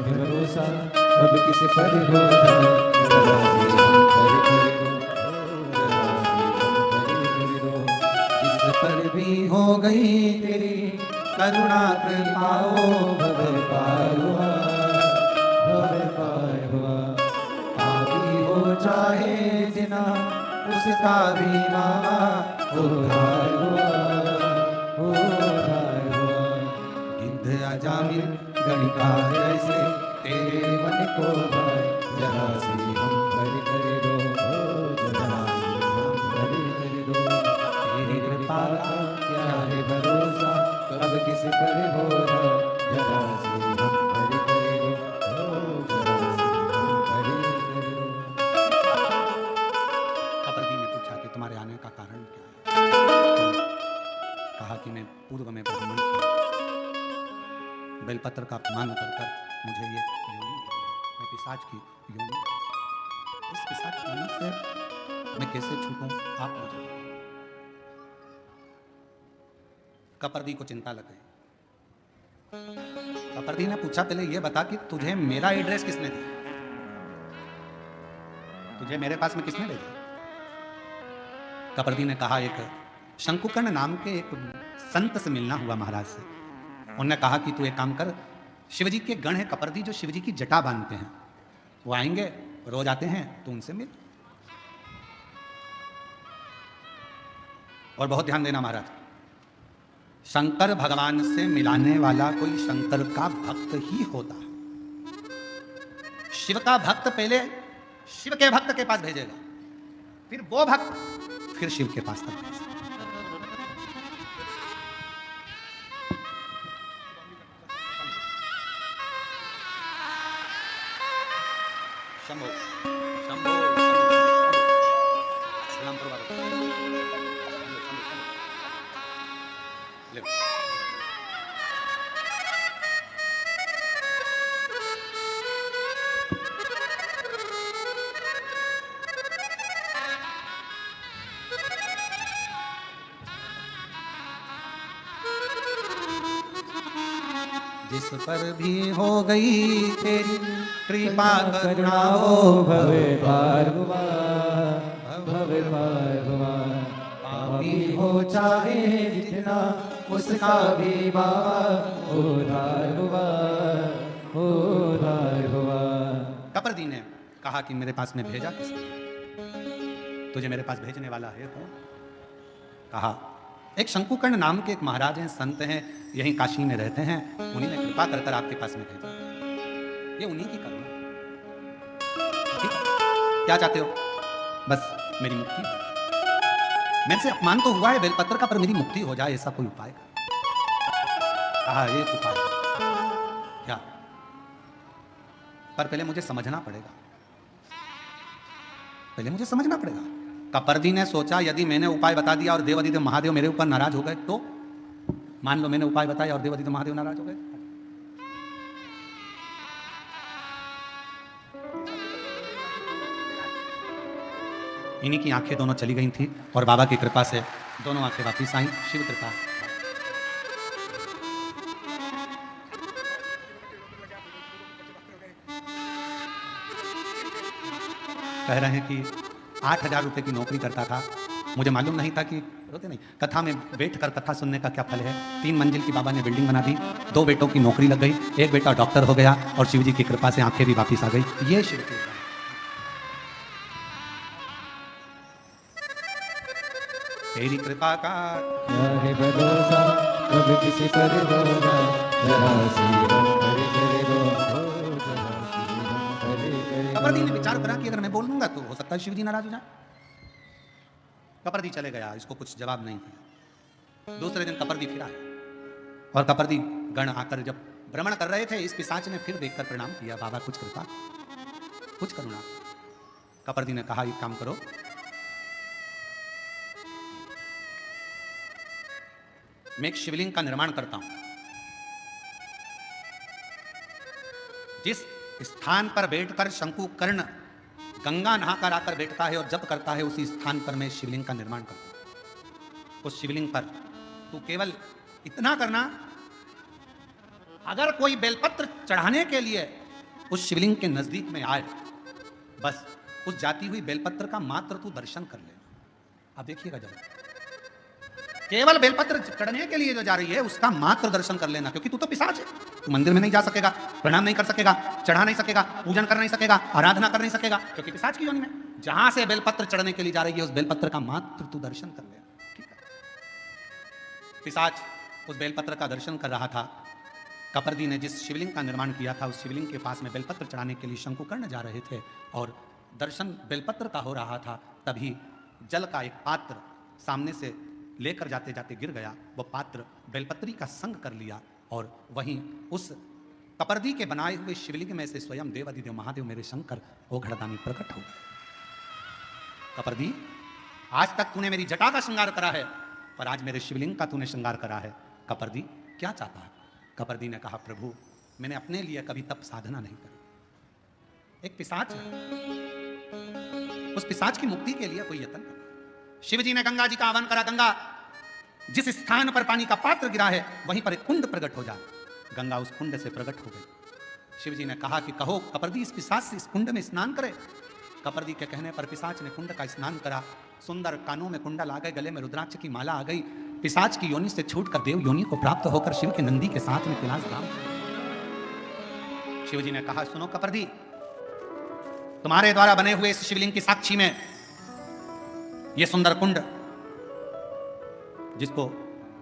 भरोसा अब किस पर हो, किस पर भी हो गई तेरी करुणा कृपाओ, भव पार हुआ, भव पार हुआ। पापी हो चाहे जिना उसका भी मामा उद्धार हुआ, उद्धार हुआ। गिद्ध अजामिल गणिका जैसे तेरे मन को भाए, जरा सी हम पर कर दो, जरा सी हम पर कर दो। तेरी कृपा का क्या है भरोसा, अब किस पर हो, जरा सी हम पर कर दो, जरा सी हम पर कर दो। कपरदी ने पूछा, पूछा कि तुम्हारे आने का कारण क्या है? तो कहा कि मैं पूर्व में ब्राह्मण था, बेलपत्र का अपमान कर कर मुझे ये योनि मिली है, मैं पिशाच की योनि, इस पिशाच योनि से मैं कैसे छूटूं, आप मुझे बताओ। कपर्दी को चिंता लग गई। कपर्दी ने पूछा, पहले ये बता कि तुझे मेरा एड्रेस किसने दिया, तुझे मेरे पास में किसने भेजा? कपर्दी ने कहा, एक शंकुकर्ण नाम के एक संत से मिलना हुआ महाराज से। उन्होंने कहा कि तू एक काम कर, शिवजी के गण है कपर्दी जो शिवजी की जटा बांधते हैं, वो आएंगे, रोज आते हैं, तू उनसे मिल। और बहुत ध्यान देना महाराज, शंकर भगवान से मिलाने वाला कोई शंकर का भक्त ही होता। शिव का भक्त पहले शिव के भक्त के पास भेजेगा, फिर वो भक्त फिर शिव के पास तक भेजेगा। शंभो शंभो सलाम करो बाबा। ले। जिस पर भी हो गई तेरी कृपा करुणा हो भवे भार्गवा भवे भार्गवा, पापी हो चाहे जितना उसका भी बाबा उद्धार हुआ उद्धार हुआ। कपर्दी ने कहा कि मेरे पास में भेजा किसने, तुझे मेरे पास भेजने वाला है कौन? कहा, एक शंकुकर्ण नाम के एक महाराज हैं, संत हैं, यहीं काशी में रहते हैं, उन्हीं ने कृपा कर कर आपके पास में भेजा। ये उन्हीं की करुणा। ठीक, क्या चाहते हो? बस मेरी मुक्ति, मेरे से अपमान तो हुआ है बेलपत्र का, पर मेरी मुक्ति हो जाए, ऐसा कोई उपाय। कहा, एक उपाय क्या? पर पहले मुझे समझना पड़ेगा, पहले मुझे समझना पड़ेगा। कपर्दी ने सोचा, यदि मैंने उपाय बता दिया और देवादिदेव महादेव मेरे ऊपर नाराज हो गए तो? मान लो मैंने उपाय बताया और देवादिदेव महादेव नाराज हो गए, इन्हीं की आंखें दोनों चली गई थी और बाबा की कृपा से दोनों आंखें वापिस आई। शिव कृपा। कह रहे हैं कि 8,000 रुपए की नौकरी करता था, मुझे मालूम नहीं था कि होते नहीं, कथा में बैठकर कथा सुनने का क्या फल है। 3 मंजिल की बाबा ने बिल्डिंग बना दी, 2 बेटों की नौकरी लग गई, एक बेटा डॉक्टर हो गया और शिव जी की कृपा से आंखें भी वापिस आ गई। ये शिव की कृपा। तेरी कृपा का है भरोसा, कभी किसी पर होना, जरा सी हम करे करे दो, जरा सी हम करे करे। कपर्दी ने विचार करा कि अगर मैं बोल दूंगा तो हो सकता है शिव जी नाराज हो जाए। कपर्दी चले गया, इसको कुछ जवाब नहीं दिया। दूसरे दिन कपर्दी फिर आया और कपर्दी गण आकर जब भ्रमण कर रहे थे, इस पिशाच ने फिर देखकर प्रणाम किया, बाबा कुछ कृपा, कुछ करुणा। कपर्दी ने कहा, एक काम करो, मैं एक शिवलिंग का निर्माण करता हूं, जिस स्थान पर बैठकर शंकुकर्ण गंगा नहाकर आकर बैठता है और जप करता है, उसी स्थान पर मैं शिवलिंग का निर्माण करता हूं। उस शिवलिंग पर तू केवल इतना करना, अगर कोई बेलपत्र चढ़ाने के लिए उस शिवलिंग के नजदीक में आए, बस उस जाती हुई बेलपत्र का मात्र तू दर्शन कर लेना। अब देखिएगा जरा, केवल बेलपत्र चढ़ने के लिए जो जा रही है उसका मात्र दर्शन कर लेना, क्योंकि तू तो पिशाच है, तू मंदिर में नहीं जा सकेगा, प्रणाम नहीं कर सकेगा, चढ़ा नहीं सकेगा, पूजन कर नहीं सकेगा, आराधना कर नहीं सकेगा, क्योंकि पिशाच की योनि में जहां से बेलपत्र चढ़ने के लिए जा रही है उस बेलपत्र का मात्र तू दर्शन कर लेना। ठीक है? पिशाच उस बेलपत्र का दर्शन कर रहा था। कपर्दी ने जिस शिवलिंग का निर्माण किया था, उस शिवलिंग के पास में बेलपत्र चढ़ाने के लिए शंकुकर्ण जा रहे थे और दर्शन बेलपत्र का हो रहा था। तभी जल का एक पात्र सामने से लेकर जाते जाते गिर गया। वो पात्र बेलपत्री का संग कर लिया और वहीं उस कपर्दी के बनाए हुए शिवलिंग में से स्वयं देवादिदेव महादेव मेरे शंकर ओघड़दानी प्रकट हो गए। कपर्दी आज तक तूने मेरी जटा का श्रृंगार करा है, पर आज मेरे शिवलिंग का तूने श्रृंगार करा है। कपर्दी क्या चाहता है? कपर्दी ने कहा, प्रभु मैंने अपने लिए कभी तप साधना नहीं करी। एक पिशाच है, उस पिशाच की मुक्ति के लिए कोई यत्न करे। शिव जी ने गंगा जी का आह्वान करा, गंगा जिस स्थान पर पानी का पात्र गिरा है वहीं पर एक कुंड प्रकट हो जाए। गंगा उस कुंड से प्रकट हो गई। शिव जी ने कहा कि कहो कपर्दी इस पिशाच से इस कुंड में स्नान करे। कपर्दी के कहने पर पिशाच ने कुंड का स्नान करा। सुंदर कानों में कुंडल आ गए, गले में रुद्राक्ष की माला आ गई। पिशाच की योनि से छूटकर देव योनि को प्राप्त होकर शिव के नंदी के साथ में कैलाश धाम। शिव जी ने कहा, सुनो कपर्दी, तुम्हारे द्वारा बने हुए इस शिवलिंग की साक्षी में यह सुंदर कुंड, जिसको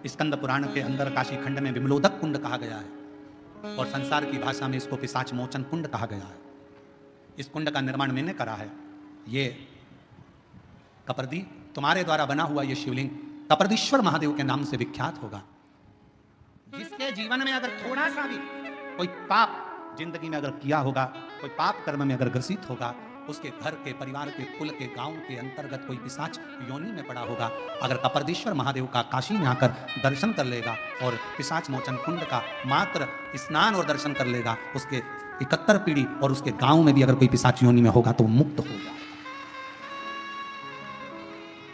स्कंद पुराण के अंदर काशी खंड में विमलोदक कुंड कहा गया है और संसार की भाषा में इसको पिशाच मोचन कुंड कहा गया है, इस कुंड का निर्माण मैंने करा है। ये कपर्दी तुम्हारे द्वारा बना हुआ ये शिवलिंग कपर्दीश्वर महादेव के नाम से विख्यात होगा। जिसके जीवन में अगर थोड़ा सा भी कोई पाप जिंदगी में अगर किया होगा, कोई पाप कर्म में अगर ग्रसित होगा, उसके घर के, परिवार के, कुल के, गांव के अंतर्गत कोई पिशाच योनि में पड़ा होगा, अगर कपर्दीश्वर महादेव का काशी में आकर दर्शन कर लेगा और पिशाच मोचन कुंड का मात्र स्नान और दर्शन कर लेगा, उसके 71 पीढ़ी और उसके गांव में भी अगर कोई पिशाच योनि में होगा तो मुक्त हो जाए।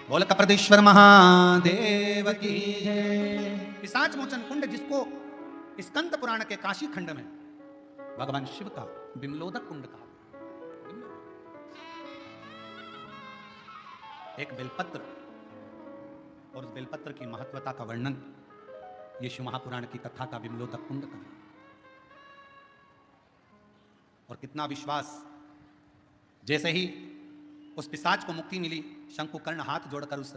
बोल कपर्दीश्वर महादेव की जय। पिशाच मोचन कुंड जिसको स्कंद पुराण के काशी खंड में भगवान शिव का विमलोदक कुंड कहा। एक बेलपत्र और उस बेलपत्र की महत्वता का वर्णन ये शिव महापुराण की कथा का विमलोदक कुंड का। और कितना विश्वास, जैसे ही उस पिशाच को मुक्ति मिली, शंकुकर्ण हाथ जोड़कर उस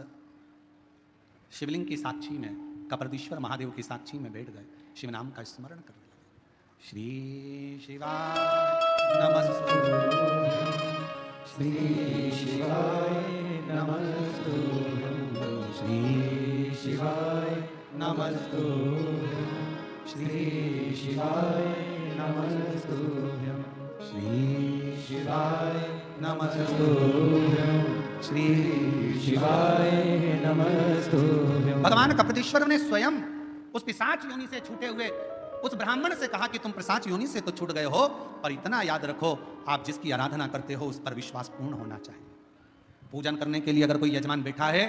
शिवलिंग की साक्षी में, कपर्दीश्वर महादेव की साक्षी में बैठ गए, शिव नाम का स्मरण करने लगे। श्री शिवाय नमस्तुभ्यं, श्री शिवाय नमस्तुभ्यं, श्री शिवाय नमस्तुभ्यं, श्री शिवाय नमस्तुभ्यं, श्री शिवाय नमस्तुभ्यं, श्री शिवाय नमस्तुभ्यं। भगवान कपर्दीश्वर ने स्वयं उस पिशाच योनि से छूटे हुए उस ब्राह्मण से कहा कि तुम पिशाच योनि से तो छूट गए हो, पर इतना याद रखो, आप जिसकी आराधना करते हो उस पर विश्वास पूर्ण होना चाहिए। पूजन करने के लिए अगर कोई यजमान बैठा है,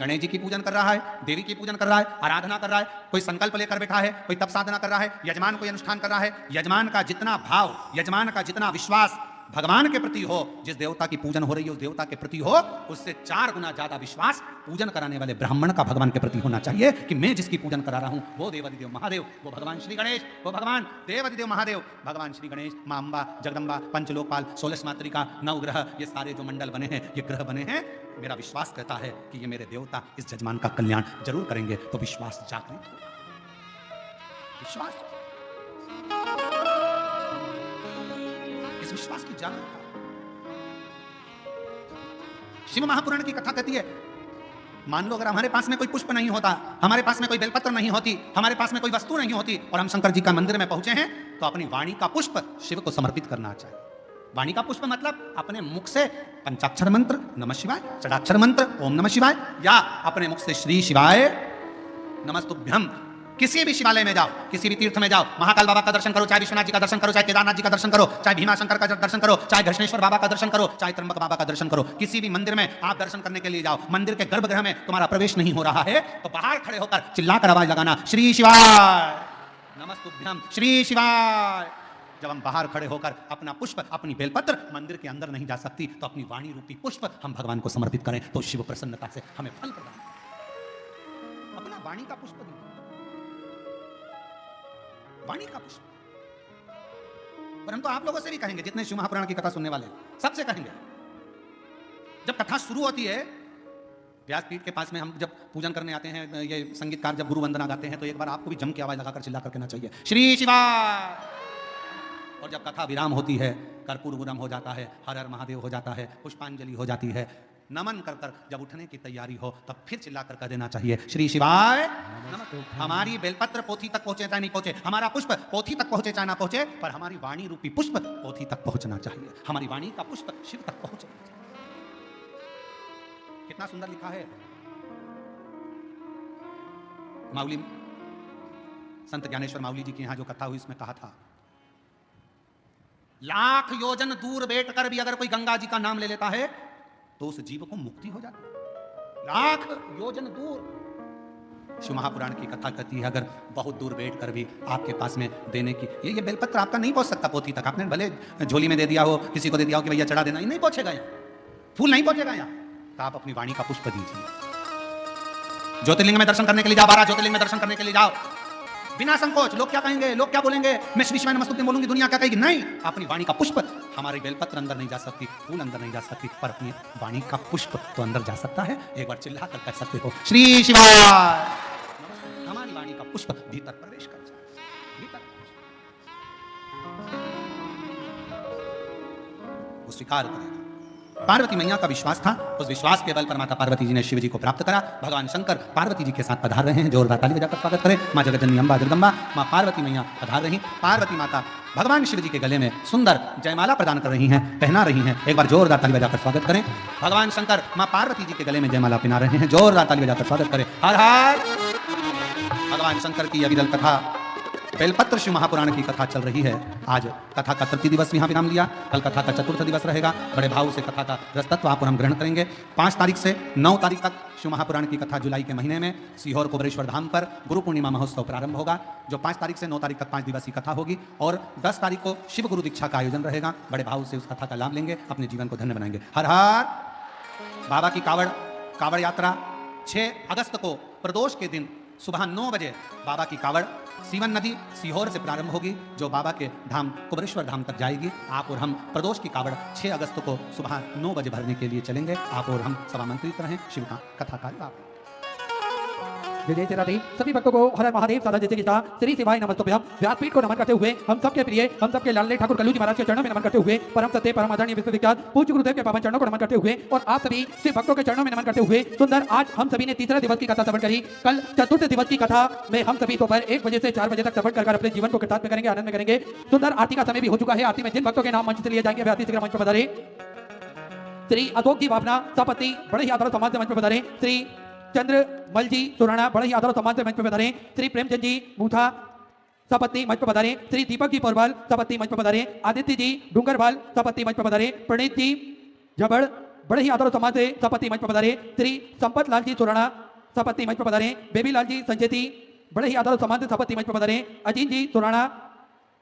गणेश जी की पूजन कर रहा है, देवी की पूजन कर रहा है, आराधना कर रहा है, कोई संकल्प लेकर बैठा है, कोई तप साधना कर रहा है, यजमान कोई अनुष्ठान कर रहा है, यजमान का जितना भाव, यजमान का जितना विश्वास भगवान के प्रति हो, जिस देवता की पूजन हो रही है उस देवता के प्रति हो, उससे 4 गुना ज्यादा विश्वास पूजन कराने वाले ब्राह्मण का भगवान के प्रति होना चाहिए कि मैं जिसकी पूजन करा रहा हूं वो देवादिदेव महादेव, वो भगवान श्री गणेश, वो भगवान देवादिदेव महादेव, भगवान श्री गणेश, मां अंबा, जगदम्बा, पंचलोकपाल, 16 मातृका, 9 ग्रह, ये सारे जो मंडल बने हैं, ये ग्रह बने हैं, मेरा विश्वास कहता है कि ये मेरे देवता इस यजमान का कल्याण जरूर करेंगे। तो विश्वास जागृत होगा, विश्वास, इस विश्वास की जागरूकता। शिव महापुराण की कथा कहती है, मान लो अगर हमारे पास में कोई पुष्प नहीं होता, हमारे पास में कोई बेलपत्र नहीं होती, हमारे पास में कोई वस्तु नहीं होती और हम शंकर जी का मंदिर में पहुंचे हैं, तो अपनी वाणी का पुष्प शिव को समर्पित करना चाहिए। वाणी का पुष्प मतलब अपने मुख से पंचाक्षर मंत्र नमः शिवाय, षडाक्षर मंत्र ओम नमः शिवाय, या अपने मुख से श्री शिवाय नमस्तुभ्यं। किसी भी शिवालय में जाओ, किसी भी तीर्थ में जाओ, महाकाल बाबा का दर्शन करो, चाहे विश्वनाथ जी का दर्शन करो, चाहे केदारनाथ जी का दर्शन करो, चाहे भीमा शंकर का दर्शन करो, चाहे घृष्णेश्वर बाबा का दर्शन करो, चाहे त्र्यंबक बाबा का दर्शन करो, किसी भी मंदिर में आप दर्शन करने के लिए जाओ, मंदिर के गर्भगृह में तुम्हारा प्रवेश नहीं हो रहा है तो बाहर खड़े होकर चिल्लाकर आवाज लगाना, श्री शिवाय नमस्तुभ्यं, श्री शिवाय। जब हम बाहर खड़े होकर अपना पुष्प, अपनी बेलपत्र मंदिर के अंदर नहीं जा सकती, तो अपनी वाणी रूपी पुष्प हम भगवान को समर्पित करें तो शिव प्रसन्नता से हमें फल प्रदान करें। अपना वाणी का पुष्प, वाणी का पुष्प। और हम तो आप लोगों से भी कहेंगे, जितने शिव महापुराण की कथा सुनने वाले हैं, सबसे कहेंगे, जब कथा शुरू होती है, व्यासपीठ के पास में हम जब पूजन करने आते हैं, ये संगीतकार जब गुरु वंदना गाते हैं, तो एक बार आपको भी जम के आवाज लगाकर चिल्ला कर कहना चाहिए, श्री शिवाय। और जब कथा विराम होती है, कर्पूर विराम हो जाता है, हर हर महादेव हो जाता है, पुष्पांजलि हो जाती है, नमन कर कर जब उठने की तैयारी हो तब फिर चिल्लाकर कह देना चाहिए, श्री शिवाय नमः। हमारी बेलपत्र पोथी तक पहुंचे चाहे नहीं पहुंचे, हमारा पुष्प पोथी तक पहुंचे चाहे ना पहुंचे, पर हमारी वाणी रूपी पुष्प पोथी तक पहुंचना चाहिए, हमारी वाणी का पुष्प शिव तक पहुंचना चाहिए। कितना सुंदर लिखा है। माउली संत ज्ञानेश्वर माउली जी की यहां जो कथा हुई इसमें कहा था, लाख योजन दूर बैठ कर भी अगर कोई गंगा जी का नाम ले लेता है तो उस जीव को मुक्ति हो जाती है। लाख योजन दूर। शिव महापुराण की कथा कहती है अगर बहुत दूर बैठकर भी आपके पास में देने की, ये बेलपत्र आपका नहीं पहुंच सकता पोथी तक। आपने भले झोली में दे दिया हो, किसी को दे दिया हो कि भैया चढ़ा देना, ये नहीं पहुंचेगा यहाँ, फूल नहीं पहुंचेगा यहाँ। तो आप अपनी वाणी का पुष्प दीजिए। ज्योतिर्लिंग में दर्शन करने के लिए जाओ, 12 ज्योतिर्लिंग में दर्शन करने के लिए जाओ, बिना संकोच। लोग क्या कहेंगे, लोग क्या बोलेंगे, मैं श्री शिवाय नमस्तुभ्यं बोलूंगी, दुनिया क्या कहेगी? नहीं, अपनी वाणी का पुष्प। हमारी बेलपत्र अंदर नहीं जा सकती, फूल अंदर नहीं जा सकती, पर अपनी वाणी का पुष्प तो अंदर जा सकता है। एक बार चिल्ला कर कह सकते हो श्री शिवाय। हमारी वाणी का पुष्प भीतर प्रवेश कर जाए, भीतर वो स्वीकार करेगा। पार्वती मैया का विश्वास था, उस विश्वास के बल पर माता पार्वती जी ने शिव जी को प्राप्त करा। भगवान शंकर पार्वती जी के साथ पधार रहे हैं। जोरदार ताली बजाकर स्वागत करें। मां जगतजननी अंबा जगदम्बा मां पार्वती मैया पधार रही। पार्वती माता भगवान शिव जी के गले में सुंदर जयमाला प्रदान कर रही हैं, पहना रही हैं। एक बार जोरदार ताली बजाकर स्वागत करें। भगवान शंकर मां पार्वती जी के गले में जयमाला पहना रहे हैं। जोरदार ताली बजाकर स्वागत करें। हर हर। भगवान शंकर की अविरल कथा, बेलपत्र शिव महापुराण की कथा चल रही है। आज कथा का तृतीय दिवस यहाँ विराम लिया, कल कथा का चतुर्थ दिवस रहेगा। बड़े भाव से कथा का रसतत्व आप और हम ग्रहण करेंगे। 5 तारीख से 9 तारीख तक शिव महापुराण की कथा जुलाई के महीने में सीहोर कुबरेश्वर धाम पर गुरु पूर्णिमा महोत्सव प्रारंभ होगा, जो 5 तारीख से 9 तारीख तक 5 दिवसीय कथा होगी। और 10 तारीख को शिव गुरु दीक्षा का आयोजन रहेगा। बड़े भाव से उस कथा का लाभ लेंगे, अपने जीवन को धन्य बनाएंगे। हर हर। बाबा की कावड़ यात्रा 6 अगस्त को प्रदोष के दिन सुबह 9 बजे बाबा की कावड़ सीवन नदी सीहोर से प्रारंभ होगी, जो बाबा के धाम कुबरेश्वर धाम तक जाएगी। आप और हम प्रदोष की कावड़ 6 अगस्त को सुबह 9 बजे भरने के लिए चलेंगे। आप और हम सब आमंत्रित रहें। शिव का कथा का लाभ। जय जय श्री राधे। सभी भक्तों को हर हर महादेव सादा जैसे गीता श्री शिवाय नमस्तुभ्यं व्यासपीठ को नमन करते हुए हम सबके प्रिय, हम सबके लाडले ठाकुर कल्लू जी महाराज के चरणों में नमन करते हुए, परम सत्य परम आदरणीय विश्वविख्यात पूज्य गुरुदेव के पावन चरणों को नमन करते हुए और आप सभी शिव भक्तों के चरणों में नमन करते हुए सुंदर आज हम सभी ने तीसरा दिवस की कथा श्रवण करी। कल चतुर्थ दिवस की कथा में हम सभी दोपहर 1 बजे से 4 बजे तक श्रवण कर अपने जीवन को कृतार्थ में करेंगे, आनंद में करेंगे। सुंदर आरती का समय भी हो चुका है। आरती में जिन भक्तों के नाम मंच से लिए जाएंगे वे आरती शीघ्र मंच पर पधारे। श्री अशोक जी भावना सपत्ति बड़े ही आदर सम्मान से मंच पर पधारे। श्री चंद्रमल जी सुराणा बड़े ही आदर सम्मान से मंच पर पधारे। श्री प्रेमचंद जी मूथा सपत्ति मंच पर पधारे। श्री दीपक जी पोरवाल सपत्ति मंच पर पधारे। आदित्य जी डूंगरवाल सपत्ति मंच पर पधारे। प्रणीत जी जबड़ बड़े ही आदर सम्मान से सपत्ति मंच पर पधारे। श्री संपत लाल जी सुराणा सपत्ति मंच पर पधारे। बेबी लाल जी संचेती बड़े ही आदर सम्मान से सपत्ति मंच पर पधारे। अजीत जी सुराणा,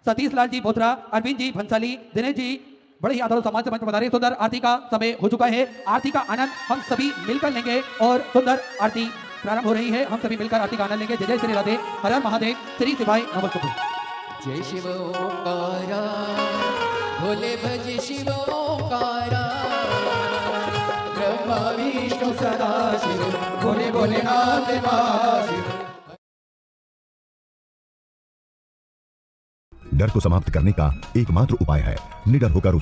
सतीश लाल जी बोथरा, अरविंद जी भंसाली, दिनेश जी बड़े ही आदर सम्मान से मंच पर पधारे। सुंदर आरती का समय हो चुका है। आरती का आनंद हम सभी मिलकर लेंगे और सुंदर आरती प्रारंभ हो रही है। हम सभी मिलकर आरती का आनंद लेंगे। जय जय श्री राधे। हर हर महादेव। श्री शिवाय नमस्तुभ्यं। जय शिव ओंकारा भोले भज शिव ओंकारा ब्रह्मा विष्णु सदा शिव भोले भोलेनाथ महाशिव। डर को समाप्त करने का एकमात्र उपाय है निडर होकर